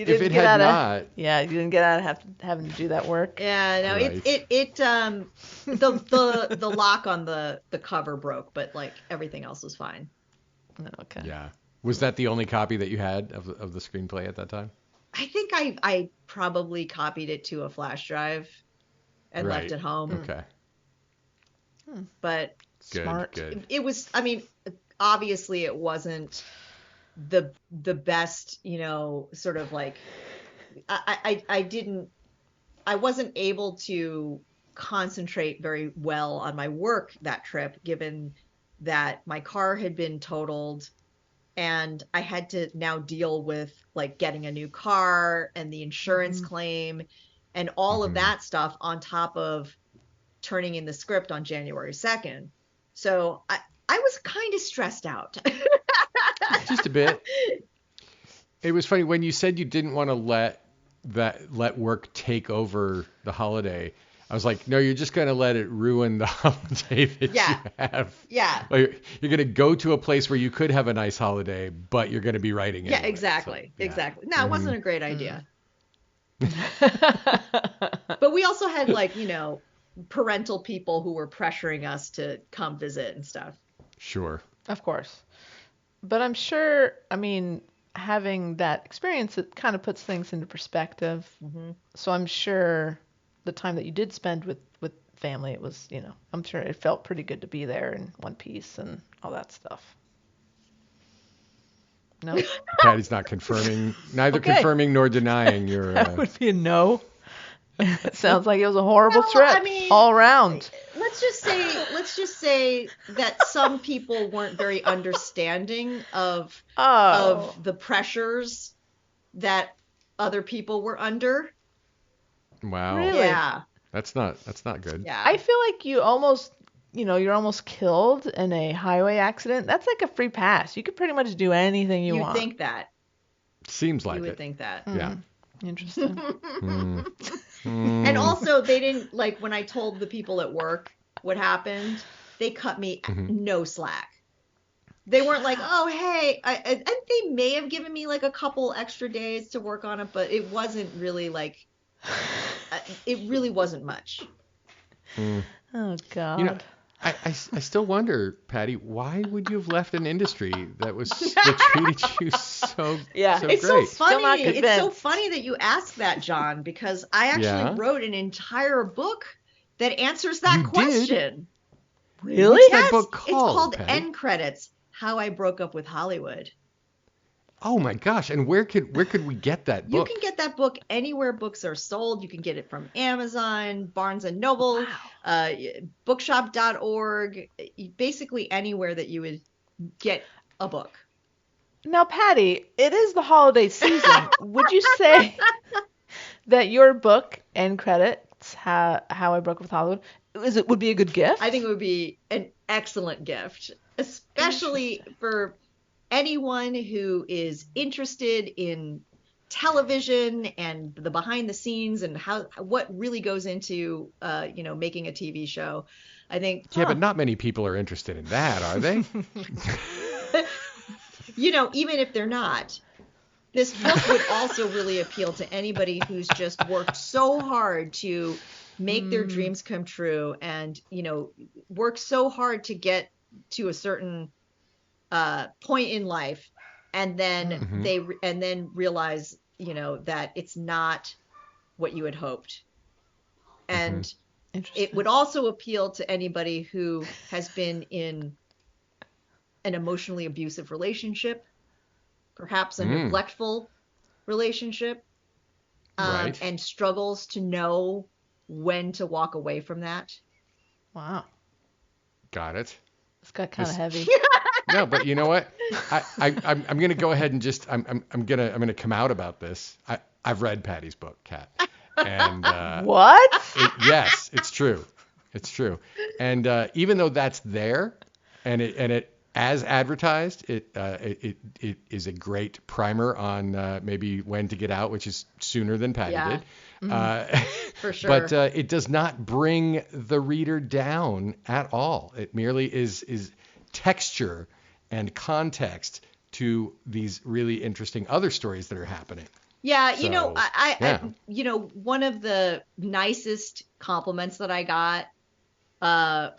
S1: If
S2: didn't
S1: it
S2: get
S1: had
S2: out
S1: not.
S2: Yeah, you didn't get out of having to do that work.
S3: Yeah, no,
S1: Right.
S3: the lock on the cover broke, but like everything else was fine.
S2: Okay.
S1: Yeah. Was that the only copy that you had of the screenplay at that time?
S3: I think I probably copied it to a flash drive and left it home.
S1: Okay.
S3: But
S2: Smart.
S1: Good.
S3: it was, I mean, obviously it wasn't the best, sort of like I wasn't able to concentrate very well on my work that trip, given that my car had been totaled and I had to now deal with like getting a new car and the insurance claim and all of that stuff on top of turning in the script on January 2nd. So I was kind of stressed out.
S1: Just a bit. It was funny when you said you didn't want to let work take over the holiday. I was like, no, you're just going to let it ruin the holiday that you have.
S3: Yeah.
S1: Like, you're going to go to a place where you could have a nice holiday, but you're going to be writing it.
S3: Yeah, exactly. So, exactly. No, it wasn't a great idea. But we also had like, parental people who were pressuring us to come visit and stuff.
S1: Sure.
S2: Of course. But I'm sure, having that experience, it kind of puts things into perspective. So I'm sure the time that you did spend with family, it was, I'm sure it felt pretty good to be there in one piece and all that stuff. No?
S1: Patty's not confirming, neither confirming nor denying your...
S2: That would be a no. It sounds like it was a horrible trip all around.
S3: Let's just say that some people weren't very understanding of the pressures that other people were under.
S1: Wow.
S2: Really?
S3: Yeah.
S1: That's not good.
S3: Yeah.
S2: I feel like you're almost killed in a highway accident. That's like a free pass. You could pretty much do anything you want.
S3: You think that.
S1: Seems like
S3: You
S1: it.
S3: would think that.
S1: Yeah.
S2: Interesting.
S3: And also, they didn't, like, when I told the people at work what happened, they cut me no slack. They weren't like, oh, hey, and they may have given me like a couple extra days to work on it, but it wasn't really like, it really wasn't much.
S2: Oh, God.
S1: I still wonder, Patty, why would you have left an industry that treated you so
S2: Yeah.
S1: so
S3: It's
S1: great?
S3: so funny. It's so
S2: convinced.
S3: funny that you asked that, John, because I actually
S1: Yeah?
S3: wrote an entire book that answers that
S1: You did?
S3: question.
S2: Really?
S1: What's that
S3: Yes,
S1: book
S3: it's
S1: called,
S3: called
S1: Patty?
S3: End Credits: How I Broke Up with Hollywood.
S1: Oh my gosh! And where could we get that
S3: You
S1: book?
S3: can get that book anywhere books are sold. You can get it from Amazon, Barnes and Noble, bookshop.org, basically anywhere that you would get a book.
S2: Now, Patty, it is the holiday season. Would you say that your book, End Credits, How I Broke Up with Hollywood, would be a good gift?
S3: I think it would be an excellent gift, especially for anyone who is interested in television and the behind the scenes and what really goes into making a TV show. I think
S1: Yeah, but not many people are interested in that, are they?
S3: even if they're not, this book would also really appeal to anybody who's just worked so hard to make their dreams come true and work so hard to get to a certain point in life, and then then realize that it's not what you had hoped. And it would also appeal to anybody who has been in an emotionally abusive relationship, perhaps a neglectful relationship,
S1: Right.
S3: and struggles to know when to walk away from that.
S2: Wow.
S1: Got it.
S2: This got kind of heavy.
S1: No, but you know what? I'm gonna go ahead and just I'm gonna come out about this. I've read Patty's book, Kat, and
S2: What?
S1: yes, it's true. It's true. And even though that's there, and it as advertised, it is a great primer on maybe when to get out, which is sooner than Patty
S3: Yeah.
S1: did.
S3: For sure.
S1: But it does not bring the reader down at all. It merely is texture and context to these really interesting other stories that are happening.
S3: Yeah,
S1: So,
S3: I one of the nicest compliments that I got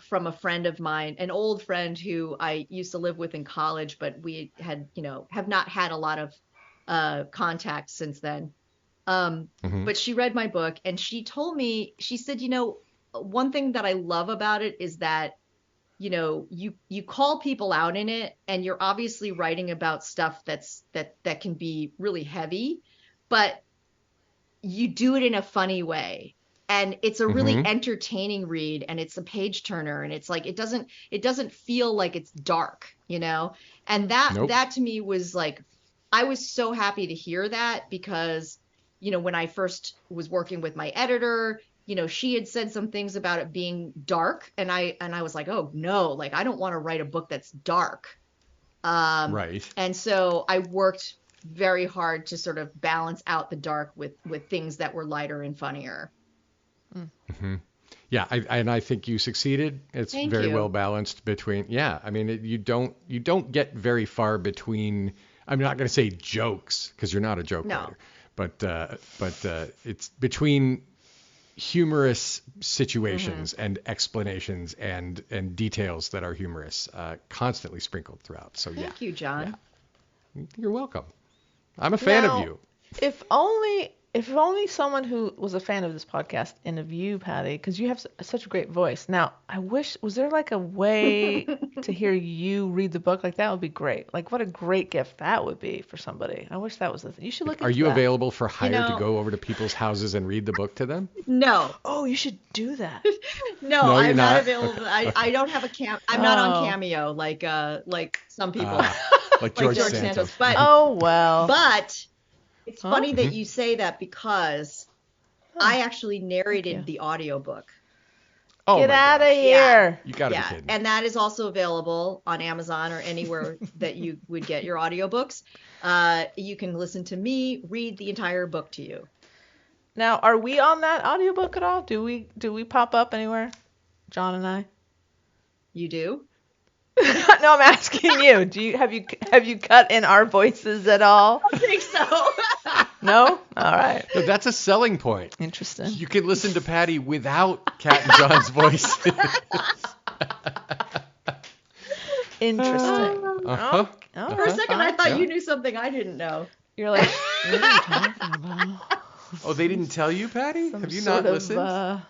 S3: from a friend of mine, an old friend who I used to live with in college, but we had, have not had a lot of contact since then. But she read my book and she told me, she said, one thing that I love about it is that, you call people out in it, and you're obviously writing about stuff that can be really heavy, but you do it in a funny way. And it's a really entertaining read, and it's a page turner, and it's like it doesn't feel like it's dark, And that to me was like, I was so happy to hear that, because when I first was working with my editor, she had said some things about it being dark, and I was like, oh no, like I don't want to write a book that's dark.
S1: Right.
S3: And so I worked very hard to sort of balance out the dark with things that were lighter and funnier.
S1: Yeah, I think you succeeded. It's
S3: Thank
S1: very
S3: you.
S1: well balanced between. Yeah, I mean, you don't get very far between. I'm not going to say jokes, because you're not a joke
S3: No.
S1: writer, but it's between humorous situations and explanations and details that are humorous, constantly sprinkled throughout. So
S3: Thank you, John.
S1: you're welcome. I'm a fan
S2: Now,
S1: of you.
S2: If only someone who was a fan of this podcast interviewed you, Patty, because you have such a great voice. Now, was there like a way to hear you read the book? Like, that would be great. Like, what a great gift that would be for somebody. I wish that was the thing. You should look
S1: Are
S2: into
S1: you
S2: that.
S1: available for hire
S3: know-
S1: to go over to people's houses and read the book to them?
S3: No,
S2: Oh, you should do that.
S3: no,
S1: No, you're
S3: I'm not
S1: not?
S3: available. I don't have I'm not on
S2: Oh.
S3: Cameo like some people,
S1: Like George
S3: George
S1: Santos.
S3: But
S2: Oh, well.
S3: But it's
S2: Huh?
S3: funny that you say that, because I actually
S2: you.
S3: narrated the audiobook.
S1: Oh
S2: Get
S1: my
S2: out of
S1: gosh.
S2: here.
S1: You gotta be
S3: Yeah,
S1: kidding.
S3: and that is also available on Amazon or anywhere that you would get your audiobooks. You can listen to me read the entire book to you.
S2: Now, are we on that audiobook at all? Do we pop up anywhere? John and I?
S3: You do?
S2: No, I'm asking you. Have you cut in our voices at all?
S3: I think so.
S2: No? All right.
S1: No, that's a selling point.
S2: Interesting.
S1: You can listen to Patty without Kat and John's voice.
S2: Interesting.
S1: Uh-huh.
S2: Oh,
S3: For a second, I
S2: fine.
S3: thought
S1: Yeah.
S3: you knew something I didn't know.
S2: You're like, what are you talking about?
S1: Oh, they didn't tell you, Patty?
S2: Some
S1: Have you
S2: sort
S1: not
S2: of,
S1: listened?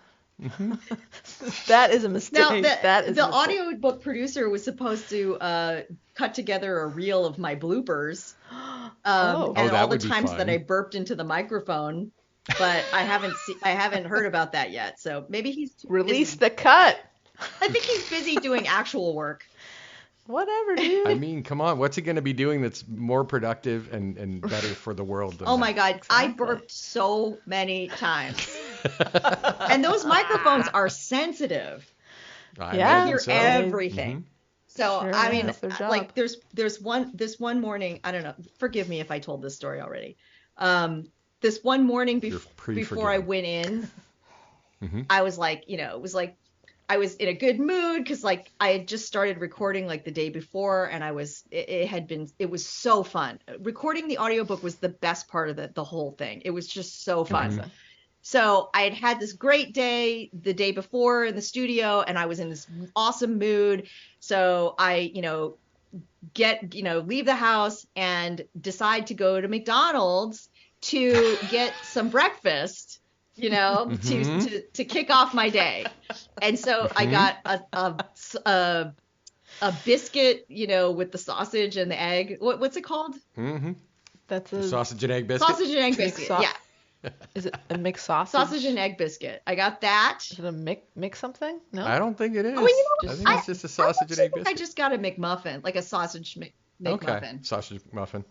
S2: That is a mistake.
S3: Now,
S2: that is
S3: the
S2: a mistake.
S3: audiobook producer was supposed to cut together a reel of my bloopers
S2: Oh.
S3: and
S1: that
S3: all the
S1: would be
S3: times that
S1: fun.
S3: I burped into the microphone, but I haven't heard about that yet. So maybe he's too
S2: Release
S3: busy.
S2: the cut.
S3: I think he's busy doing actual work.
S2: Whatever, dude.
S1: I mean, come on. What's he going to be doing that's more productive and better for the world than
S3: Oh my God, I
S2: Exactly.
S3: burped so many times. And those microphones are sensitive.
S1: I
S2: Yeah.
S1: imagine
S3: Hear
S1: so.
S3: everything. So
S2: Sure,
S3: I
S2: yeah,
S3: mean,
S2: that's their job.
S3: like this one morning, I don't know. Forgive me if I told this story already. This one morning
S1: You're
S3: before I
S1: pre-forgiven.
S3: went in,
S1: Mhm.
S3: I was like, it was like I was in a good mood because like I had just started recording like the day before, and it was so fun. Recording the audiobook was the best part of the whole thing. It was just so fun.
S2: Amazing.
S3: So I had this great day the day before in the studio, and I was in this awesome mood. So I, leave the house and decide to go to McDonald's to get some breakfast, to kick off my day. And so I got a biscuit, with the sausage and the egg. What's it called?
S1: Mm-hmm.
S2: That's a
S1: Sausage and egg biscuit.
S3: Sausage and egg
S2: Mixed
S3: biscuit.
S2: sau-
S3: Yeah,
S2: Is it a mixed sausage?
S3: sausage and egg biscuit. I got that.
S2: Is it a mix something? No.
S1: I don't think it is.
S3: Oh,
S1: I think it's just a sausage and egg
S3: I
S1: biscuit.
S3: just got a McMuffin, like a sausage
S1: Okay.
S3: McMuffin.
S1: Sausage muffin.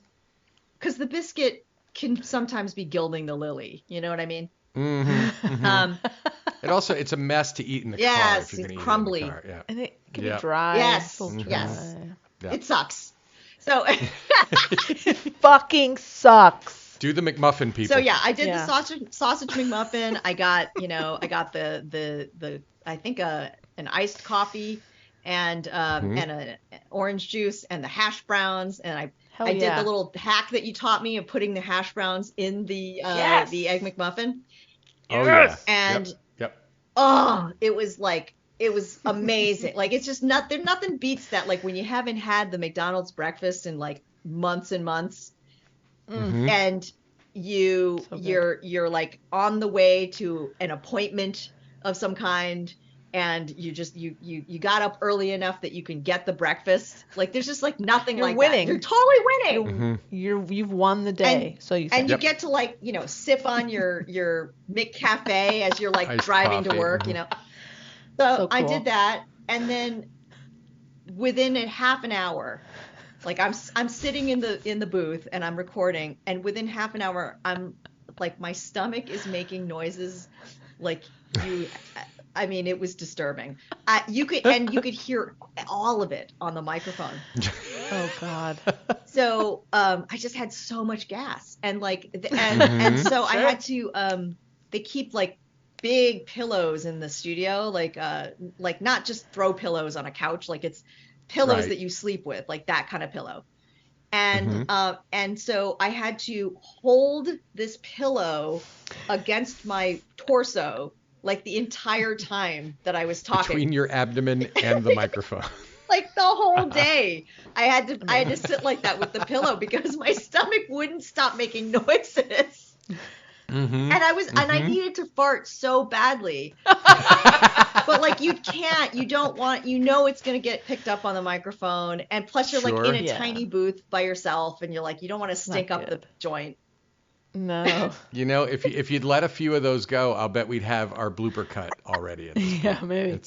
S3: Because the biscuit can sometimes be gilding the lily. You know what I mean?
S1: Mm-hmm. It's a mess to eat in the car
S3: Yes,
S1: if you're
S3: it's
S1: going to eat
S3: crumbly.
S1: it in the car. Yeah.
S2: And it can
S1: Yeah.
S2: be dry.
S3: Yes,
S2: It's a little
S3: yes.
S2: dry.
S1: Yeah.
S3: It sucks. So,
S2: It fucking sucks.
S1: Do the McMuffin, people.
S3: so yeah, I did
S2: Yeah.
S3: the sausage McMuffin. I got, the I think an iced coffee and an orange juice and the hash browns, and
S2: Hell
S3: I did
S2: yeah.
S3: the little hack that you taught me of putting the hash browns in the
S2: Yes.
S3: the egg McMuffin.
S1: Oh, yeah.
S3: And
S1: Yep.
S3: oh, it was amazing. Like, it's just nothing beats that. Like, when you haven't had the McDonald's breakfast in like months and months,
S1: Mhm.
S3: and
S2: So good.
S3: you're like on the way to an appointment of some kind, and you got up early enough that you can get the breakfast. Like, there's just like nothing
S2: You're
S3: like
S2: winning.
S3: that. You're totally winning.
S1: Mhm.
S2: You've won the day. So you
S3: And
S2: think.
S3: you get to like, sip on your McCafe as you're like
S1: Iced
S3: driving to
S1: coffee,
S3: work,
S1: mhm.
S3: So I
S2: cool.
S3: did that, and then within a half an hour, like I'm sitting in the booth and I'm recording, and within half an hour I'm like, my stomach is making noises like I mean, it was disturbing. You could hear all of it on the microphone.
S2: Oh God.
S3: So I just had so much gas, and like and so I had to they keep like big pillows in the studio, like not just throw pillows on a couch, like it's pillows
S1: Right.
S3: that you sleep with, like that kind of pillow. And so I had to hold this pillow against my torso like the entire time that I was talking.
S1: Between your abdomen and the microphone.
S3: Like the whole day, I had to sit like that with the pillow because my stomach wouldn't stop making noises.
S1: Mm-hmm.
S3: And I needed to fart so badly. But like, you don't want, it's going to get picked up on the microphone. And plus you're like
S1: Sure.
S3: in a
S2: Yeah.
S3: tiny booth by yourself, and you're like, you don't want to stink up the
S2: good.
S3: joint.
S2: No.
S1: If you'd let a few of those go, I'll bet we'd have our blooper cut already. At this point.
S2: Yeah, maybe.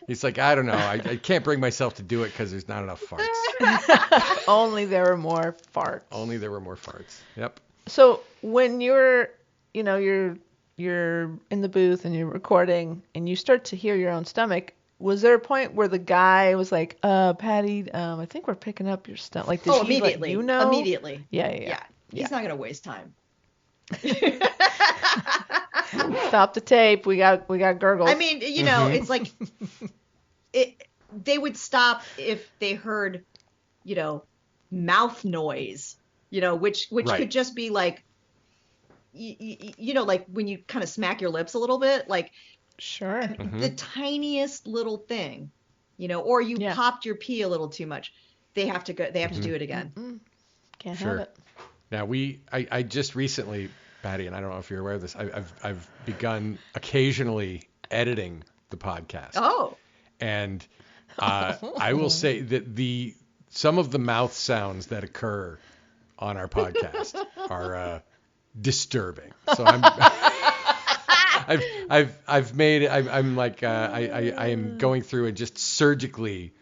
S1: It's like, I don't know. I can't bring myself to do it because there's not enough farts.
S2: Only there were more farts.
S1: Only there were more farts. Yep.
S2: So when you're in the booth and you're recording and you start to hear your own stomach, was there a point where the guy was like, Patty, I think we're picking up your stomach? Like, did he
S3: Immediately.
S2: let you know?
S3: Immediately.
S2: Yeah.
S3: He's not going to waste time.
S2: Stop the tape. We got gurgles.
S3: I mean, it's like they would stop if they heard, mouth noise, which
S1: Right.
S3: could just be like, like when you kind of smack your lips a little bit, like
S2: Sure.
S3: the tiniest little thing. or you
S2: Yeah.
S3: popped your pee a little too much. They have to go. They have to do it again.
S2: Can't
S1: Sure.
S2: have it.
S1: Now I just recently, Patty, and I don't know if you're aware of this, I've begun occasionally editing the podcast.
S3: Oh,
S1: And I will say that some of the mouth sounds that occur on our podcast are disturbing. So I am going through and just surgically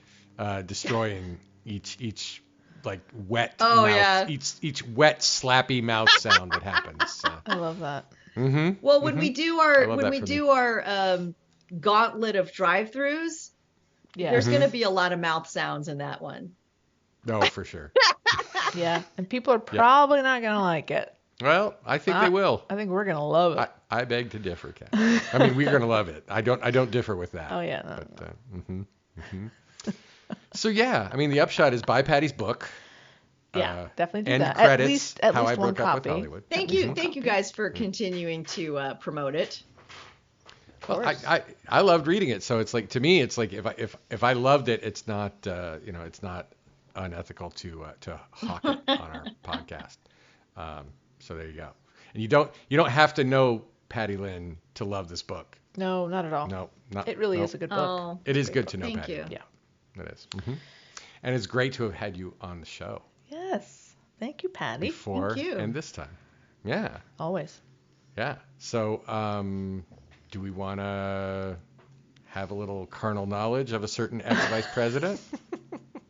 S1: destroying each like wet
S3: Oh,
S1: mouth,
S3: yeah.
S1: each wet slappy mouth sound that happens.
S2: I love that.
S3: well, when we do
S1: I love that for me.
S3: our gauntlet of drive-throughs,
S2: Yeah.
S3: there's going to be a lot of mouth sounds in that one.
S1: No, for sure.
S2: Yeah. And people are probably not going to like it.
S1: Well, I think they will.
S2: I think we're going to love it.
S1: I beg to differ, Kat. I mean, we're gonna love it. I don't differ with that.
S2: Oh, yeah. No,
S1: So yeah, I mean, the upshot is buy Patty's book.
S2: Yeah, definitely do
S1: and
S2: that.
S1: credits
S2: At
S1: How
S2: least
S1: I
S2: one
S1: Broke Up with
S2: copy.
S1: Hollywood.
S3: Thank you guys for continuing to promote it.
S1: Well, I loved reading it, so it's like, to me, it's like if I loved it, it's not it's not unethical to hawk it on our podcast. So there you go. And you don't have to know Patty Lin to love this book.
S2: No, not at all.
S1: No, not.
S2: It really
S1: no.
S2: is a good book.
S3: Oh,
S1: It is good to know
S3: Thank
S1: Patty
S3: you.
S1: Lin.
S2: Yeah.
S1: It is. And it's great to have had you on the show
S2: Yes. Thank you, Patty.
S1: before
S3: Thank you.
S1: and this time. Yeah.
S2: Always.
S1: Yeah. So, do we want to have a little carnal knowledge of a certain ex-vice president?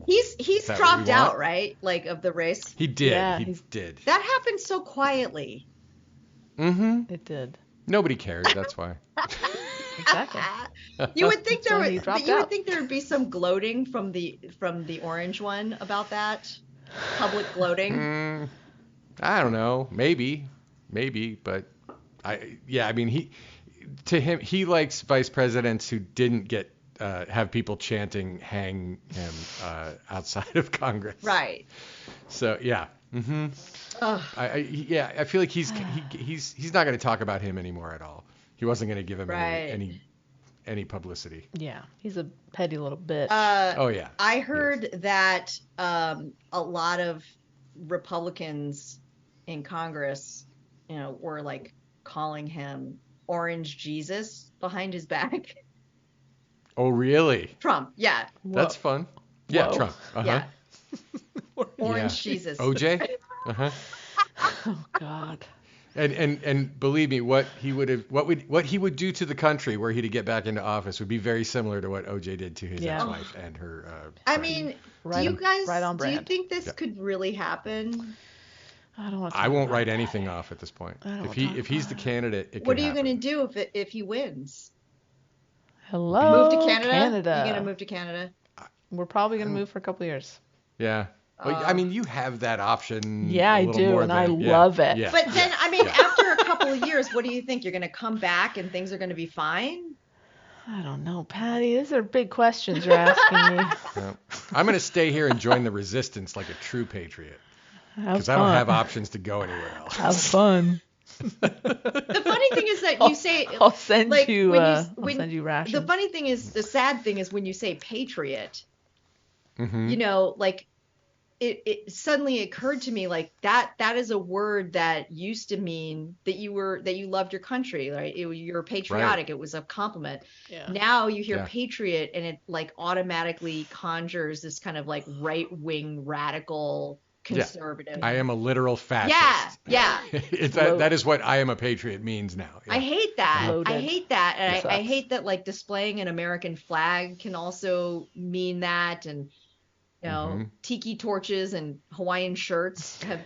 S3: He's
S1: that what
S3: dropped
S1: we
S3: out,
S1: want?
S3: right? Like of the race.
S1: He did.
S2: Yeah,
S1: he
S2: he's-
S1: did.
S3: That happened so quietly.
S2: It did.
S1: Nobody cared. That's why.
S2: Exactly.
S3: You would think
S2: So he dropped out.
S3: there would be some gloating from the orange one about that. Public gloating.
S1: I don't know. Maybe, but I mean, he likes vice presidents who didn't get have people chanting "hang him" outside of Congress.
S3: Right.
S1: So yeah.
S3: Ugh.
S1: I feel like he's not going to talk about him anymore at all. He wasn't going to give him
S3: Right.
S1: any publicity.
S2: Yeah. He's a petty little bitch.
S1: Oh yeah.
S3: I heard that a lot of Republicans in Congress, were like calling him Orange Jesus behind his back.
S1: Oh really?
S3: Trump, yeah.
S1: That's fun. Yeah,
S2: Whoa.
S1: Trump.
S3: Yeah. Orange
S1: Yeah.
S3: Jesus.
S1: OJ.
S2: Oh God.
S1: And believe me, what he would do to the country were he to get back into office would be very similar to what OJ did to his
S2: Yeah.
S1: ex-wife and her.
S3: I
S1: friend.
S3: mean,
S2: Right
S3: do you
S2: on-
S3: guys
S2: right on
S3: do you
S2: brand.
S3: think this
S1: Yeah.
S3: could really happen?
S2: I don't want to.
S1: I won't write anything off at this point.
S2: I don't
S1: If he's the candidate, it
S3: What
S1: could
S3: are you
S1: happen.
S3: going to do if he wins?
S2: Hello.
S3: Move to Canada?
S2: Canada.
S3: You going to move to Canada?
S2: We're probably gonna move for a couple of years.
S1: Yeah. Well, I mean, you have that option.
S2: Yeah,
S1: a
S2: I
S1: little
S2: do,
S1: more
S2: and
S1: than-
S2: I
S1: yeah,
S2: love it.
S1: Yeah,
S3: But then,
S1: yeah,
S3: I mean,
S1: yeah.
S3: after a couple of years, what do you think? You're going to come back and things are going to be fine?
S2: I don't know, Patty. These are big questions you're asking me.
S1: Yeah. I'm going to stay here and join the resistance like a true patriot
S2: Have
S1: because I don't have
S2: fun.
S1: options to go anywhere else.
S2: Have fun.
S3: The funny thing is that you say,
S2: I'll send
S3: like,
S2: you.
S3: when
S2: I'll send you rations.
S3: the funny thing is, the sad thing is when you say patriot,
S1: Mm-hmm.
S3: like it suddenly occurred to me like that is a word that used to mean that you loved your country, right? You're patriotic.
S1: Right.
S3: It was a compliment.
S2: Yeah.
S3: Now you hear
S1: Yeah.
S3: patriot and it like automatically conjures this kind of like right-wing radical conservative.
S1: I am a literal fascist.
S3: Yeah.
S1: That is what I am a patriot means now. Yeah.
S3: I hate that.
S2: Loaded.
S3: I hate that. And
S2: It
S3: I
S2: sucks.
S3: hate that like displaying an American flag can also mean that. And, tiki torches and Hawaiian shirts have.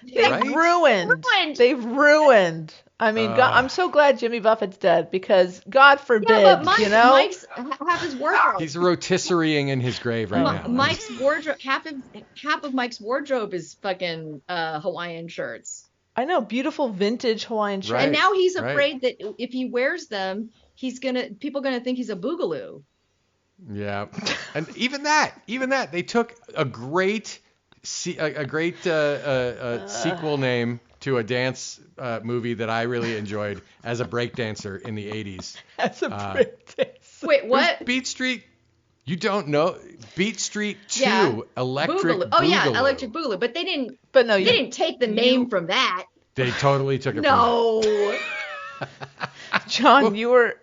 S2: They've
S1: Right?
S2: ruined.
S3: Ruined.
S2: They've ruined. I mean, God, I'm so glad Jimmy Buffett's dead because God forbid,
S3: Yeah, but
S2: Mike's
S3: have his wardrobe.
S1: He's rotisserieing in his grave right now.
S3: Mike's wardrobe, half of Mike's wardrobe is fucking Hawaiian shirts.
S2: I know, beautiful vintage Hawaiian shirt.
S1: Right.
S3: And now he's
S1: right.
S3: afraid that if he wears them, people gonna think he's a boogaloo.
S1: Yeah, and even that, they took a great sequel name to a dance movie that I really enjoyed as a breakdancer in the 80s.
S2: That's a break dance.
S3: Wait, what?
S1: Beat Street. You don't know Beat Street 2,
S3: Yeah.
S1: Electric
S3: Boogaloo. Oh yeah,
S1: Boogaloo.
S3: Electric Boogaloo. But they didn't.
S2: But no,
S3: They didn't take the name from that.
S1: They totally took it
S3: No.
S2: John,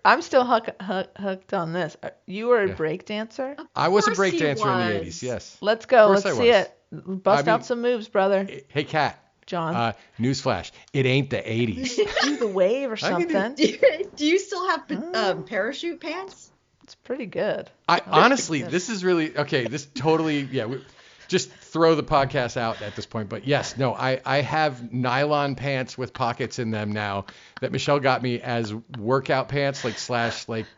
S2: I'm still hooked on this. You were a break dancer?
S1: from that. I was a
S3: course
S1: break
S3: he
S1: dancer in the
S3: was.
S1: 80s, yes.
S2: Let's go.
S1: course
S2: Let's
S1: I
S2: see
S1: was.
S2: it. Bust out some moves, brother.
S1: Hey, Kat.
S2: John.
S1: Newsflash. It ain't the 80s.
S2: Do the wave or
S1: I can
S2: something.
S3: Do you still have parachute pants?
S2: It's pretty good.
S1: Honestly, this is really, okay, this totally, just throw the podcast out at this point. But yes, no, I have nylon pants with pockets in them now that Michelle got me as workout pants, like sweatpants.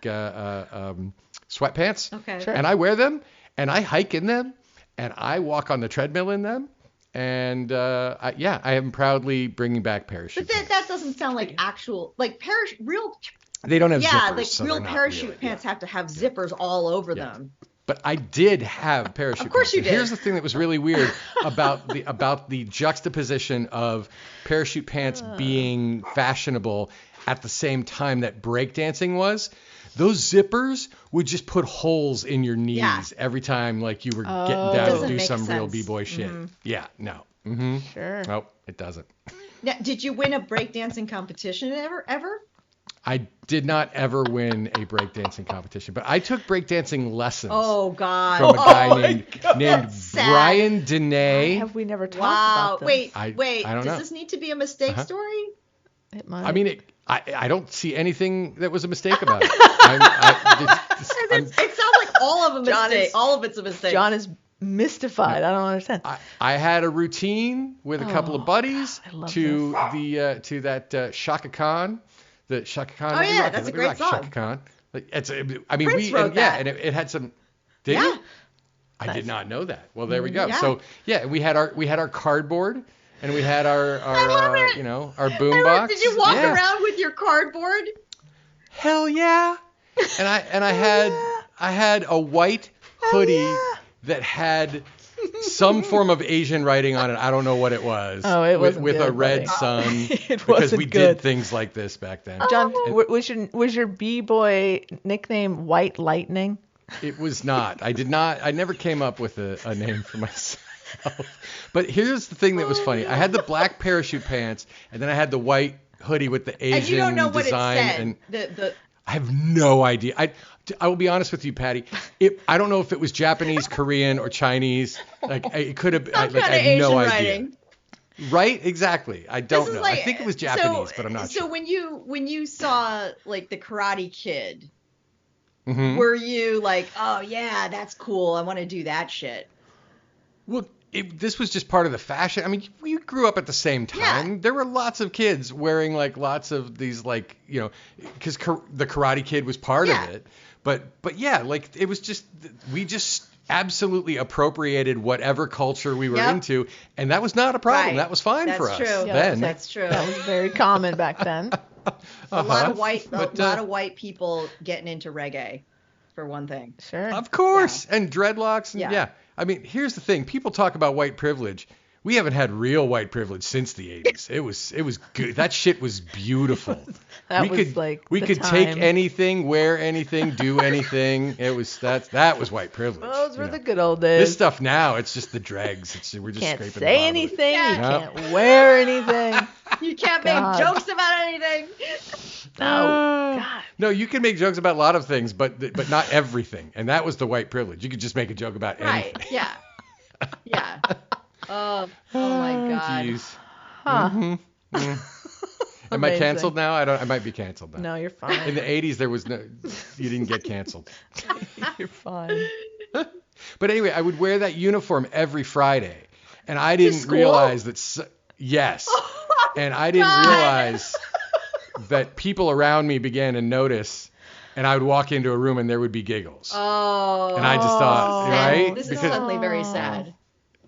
S3: Okay.
S2: Sure.
S1: And I wear them, and I hike in them, and I walk on the treadmill in them. And I am proudly bringing back parachute.
S3: But that doesn't sound like actual, like real.
S1: They don't have
S3: Yeah,
S1: zippers.
S3: like
S1: so
S3: real
S1: they're not
S3: parachute
S1: really,
S3: pants have to have zippers all over them.
S1: But I did have parachute.
S3: Of course
S1: pants.
S3: you
S1: And
S3: did.
S1: Here's the thing that was really weird about the juxtaposition of parachute pants being fashionable at the same time that breakdancing was. Those zippers would just put holes in your knees every time like you were getting down to
S3: Doesn't
S1: do
S3: make
S1: some real
S3: sense.
S1: b-boy shit. Yeah, no. Mm-hmm.
S2: Sure.
S1: Nope, it doesn't.
S3: Now, did you win a breakdancing competition ever?
S1: I did not ever win a breakdancing competition, but I took breakdancing lessons
S3: Oh God.
S1: from a guy named
S3: That's sad.
S1: Brian
S2: Why
S1: Dene.
S2: have we never talked
S3: Wow.
S2: about this?
S3: Wait.
S1: I don't
S3: Does
S1: know.
S3: this need to be a mistake story?
S2: It might.
S1: I mean, I don't see anything that was a mistake about it.
S3: It sounds like all of a
S2: John
S3: mistake.
S2: is-
S3: All of it's a mistake.
S2: John is mystified. I don't understand.
S1: I had a routine with a couple of buddies
S2: I love
S1: to that Shaka Khan, the Shaka Khan.
S3: Oh,
S1: Let Me
S3: yeah,
S1: Rock It,
S3: that's
S1: Let
S3: a
S1: Me
S3: great
S1: Rock It,
S3: song.
S1: Shaka Khan. Like I mean,
S3: Prince wrote that.
S1: and it had some. Did
S3: Yeah.
S1: he? I
S2: Nice.
S1: did not know that. Well, there we go.
S3: Yeah.
S1: So we had our cardboard, and we had our
S3: love it.
S1: our boom box.
S3: Did you walk
S1: Yeah.
S3: around with your cardboard?
S1: Hell yeah! And I had a white hoodie that had some form of Asian writing on it. I don't know what it was.
S2: Oh, it wasn't
S1: with a
S2: good,
S1: red
S2: buddy.
S1: sun
S2: It
S1: because
S2: wasn't
S1: we
S2: good.
S1: did things like this back then.
S2: John,
S1: And
S2: was your b-boy nickname White Lightning?
S1: it was not. I never came up with a name for myself. But here's the thing that was funny. I had the black parachute pants, and then I had the white hoodie with the Asian
S3: And you don't know what
S1: design.
S3: it said.
S1: And
S3: The
S1: I have no idea. I will be honest with you, Patty. I don't know if it was Japanese, Korean, or Chinese. Like it could have. I
S3: kind of
S1: have
S3: Asian
S1: no idea.
S3: writing.
S1: Right? Exactly. I
S3: This
S1: don't
S3: is
S1: know.
S3: like-
S1: I think it was Japanese, but I'm not
S3: so
S1: sure.
S3: when you saw like the Karate Kid,
S1: Mhm.
S3: were you like, oh yeah, that's cool. I want to do that shit.
S1: Well, this was just part of the fashion. I mean, we grew up at the same time.
S3: Yeah.
S1: There were lots of kids wearing like lots of these like, because the Karate Kid was part
S3: Yeah.
S1: of it. But yeah, like it was just, we just absolutely appropriated whatever culture we were
S3: Yep.
S1: into, and that was not a problem.
S3: Right.
S1: That was fine
S3: That's
S1: for us
S3: true. Yeah,
S1: then.
S3: That's true.
S2: That was very common back then.
S3: A lot of white,
S1: But,
S3: lot of white people getting into reggae, for one thing.
S2: Sure.
S1: Of course, and dreadlocks. And
S3: Yeah.
S1: yeah. I mean, here's the thing. People talk about white privilege. We haven't had real white privilege since the 80s. It was good. That shit was beautiful.
S2: That
S1: we
S2: was
S1: could
S2: like
S1: we
S2: the
S1: could take
S2: time.
S1: anything, wear anything, do anything. That was white privilege.
S2: Those were
S1: you
S2: the
S1: know.
S2: good old days.
S1: This stuff now, it's just the dregs. We're just
S2: Can't
S1: scraping the
S2: say
S1: bottom of it.
S2: anything.
S3: Yeah.
S2: You
S1: No.
S2: can't wear anything.
S3: You can't
S2: God.
S3: make jokes about anything.
S2: No. God.
S1: No, you can make jokes about a lot of things, but not everything. And that was the white privilege. You could just make a joke about
S3: Right.
S1: anything.
S3: Yeah. Yeah. Oh my God.
S1: Jeez.
S2: Huh.
S1: Mhm. Am I
S2: Amazing.
S1: canceled now? I might be canceled now.
S2: No, you're
S1: In
S2: fine.
S1: the 80s, there was no, you didn't get canceled.
S2: You're fine.
S1: But anyway, I would wear that uniform every Friday, and I didn't
S3: school?
S1: realize that. Yes, and I didn't
S3: God.
S1: realize that people around me began to notice, and I would walk into a room and there would be giggles,
S3: Oh.
S1: and I just thought,
S3: sad.
S1: right?
S3: This is
S1: Because
S3: suddenly very sad.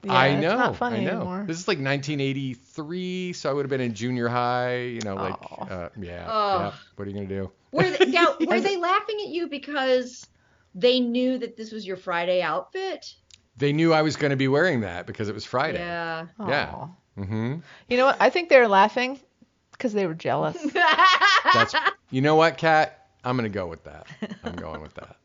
S2: Yeah,
S1: I
S2: it's
S1: know,
S2: not funny
S1: I know.
S2: anymore.
S1: This is like 1983, so I would have been in junior high.
S2: Oh.
S1: Yeah. What are you gonna do?
S3: Were they laughing at you because they knew that this was your Friday outfit?
S1: They knew I was going to be wearing that because it was Friday.
S3: Yeah.
S1: Yeah.
S2: Aw.
S1: Mm-hmm.
S2: You know what? I think they were laughing because they were jealous.
S1: You know what, Kat? I'm going to go with that. I'm going with that.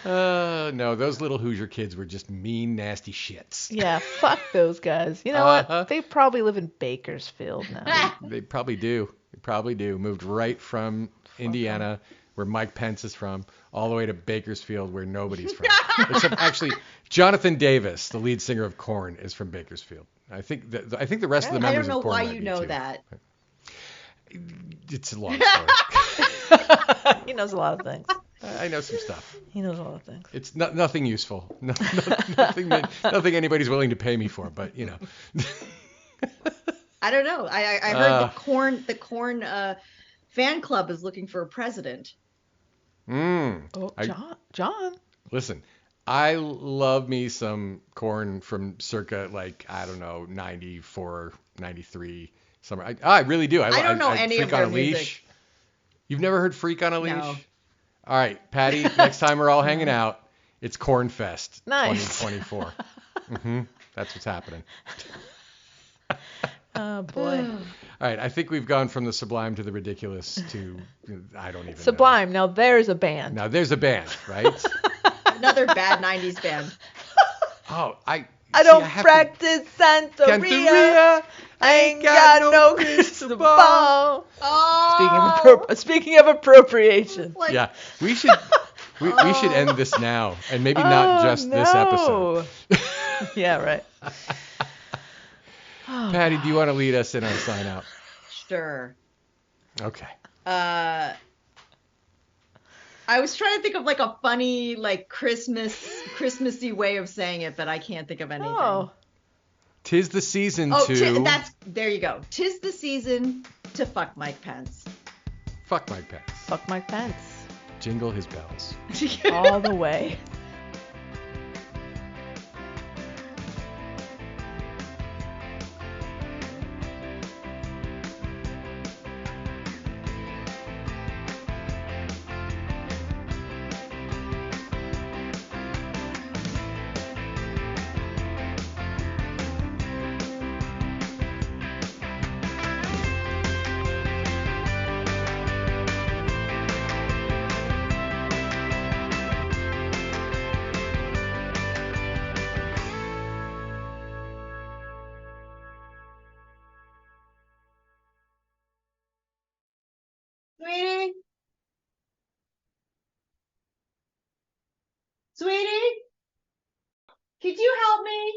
S1: No, those little Hoosier kids were just mean, nasty shits.
S2: Yeah, fuck those guys. You know what? They probably live in Bakersfield now.
S1: They probably do. They probably do. Moved right from Indiana, where Mike Pence is from, all the way to Bakersfield, where nobody's from. Except actually, Jonathan Davis, the lead singer of Korn, is from Bakersfield. I think the rest of the
S3: I
S1: members
S3: don't know
S1: of Korn
S3: why
S1: might
S3: you
S1: be
S3: know
S1: too.
S3: that.
S1: It's a long story.
S2: He knows a lot of things.
S1: I know some stuff.
S2: He knows a lot of things.
S1: It's nothing useful. Nothing anybody's willing to pay me for. But you know.
S3: I don't know. I heard the Corn fan club is looking for a president.
S2: Oh, John.
S1: Listen, I love me some Korn from circa, like, I don't know, 94, 93, somewhere. I really do.
S3: I don't know any
S1: Freak
S3: of their
S1: on a Leash.
S3: music.
S1: You've never heard Freak on a Leash?
S3: No.
S1: All right, Patty, next time we're all hanging out, it's Korn Fest
S2: Nice.
S1: 2024. That's what's happening.
S2: Oh, boy.
S1: All right, I think we've gone from the sublime to the ridiculous to, I don't even know.
S2: Sublime. Now there's a band.
S1: Now, there's a band, right?
S3: Another bad 90s band.
S1: Oh,
S2: I don't practice Santeria. I ain't got no crystal ball.
S3: Oh.
S2: Speaking of appropriation.
S3: Like,
S1: Yeah, we should end this now, and maybe not just this episode.
S2: Yeah, right.
S1: Patty, do you want to lead us in our sign out?
S3: Sure.
S1: Okay.
S3: I was trying to think of like a funny, like Christmassy way of saying it, but I can't think of anything.
S2: Oh.
S1: 'Tis the season
S3: Oh,
S1: to
S3: there you go. 'Tis the season to fuck Mike Pence.
S1: fuck Mike Pence.
S2: Fuck Mike Pence.
S1: Jingle his bells.
S2: All the way.
S3: Sweetie? Sweetie? Could you help me?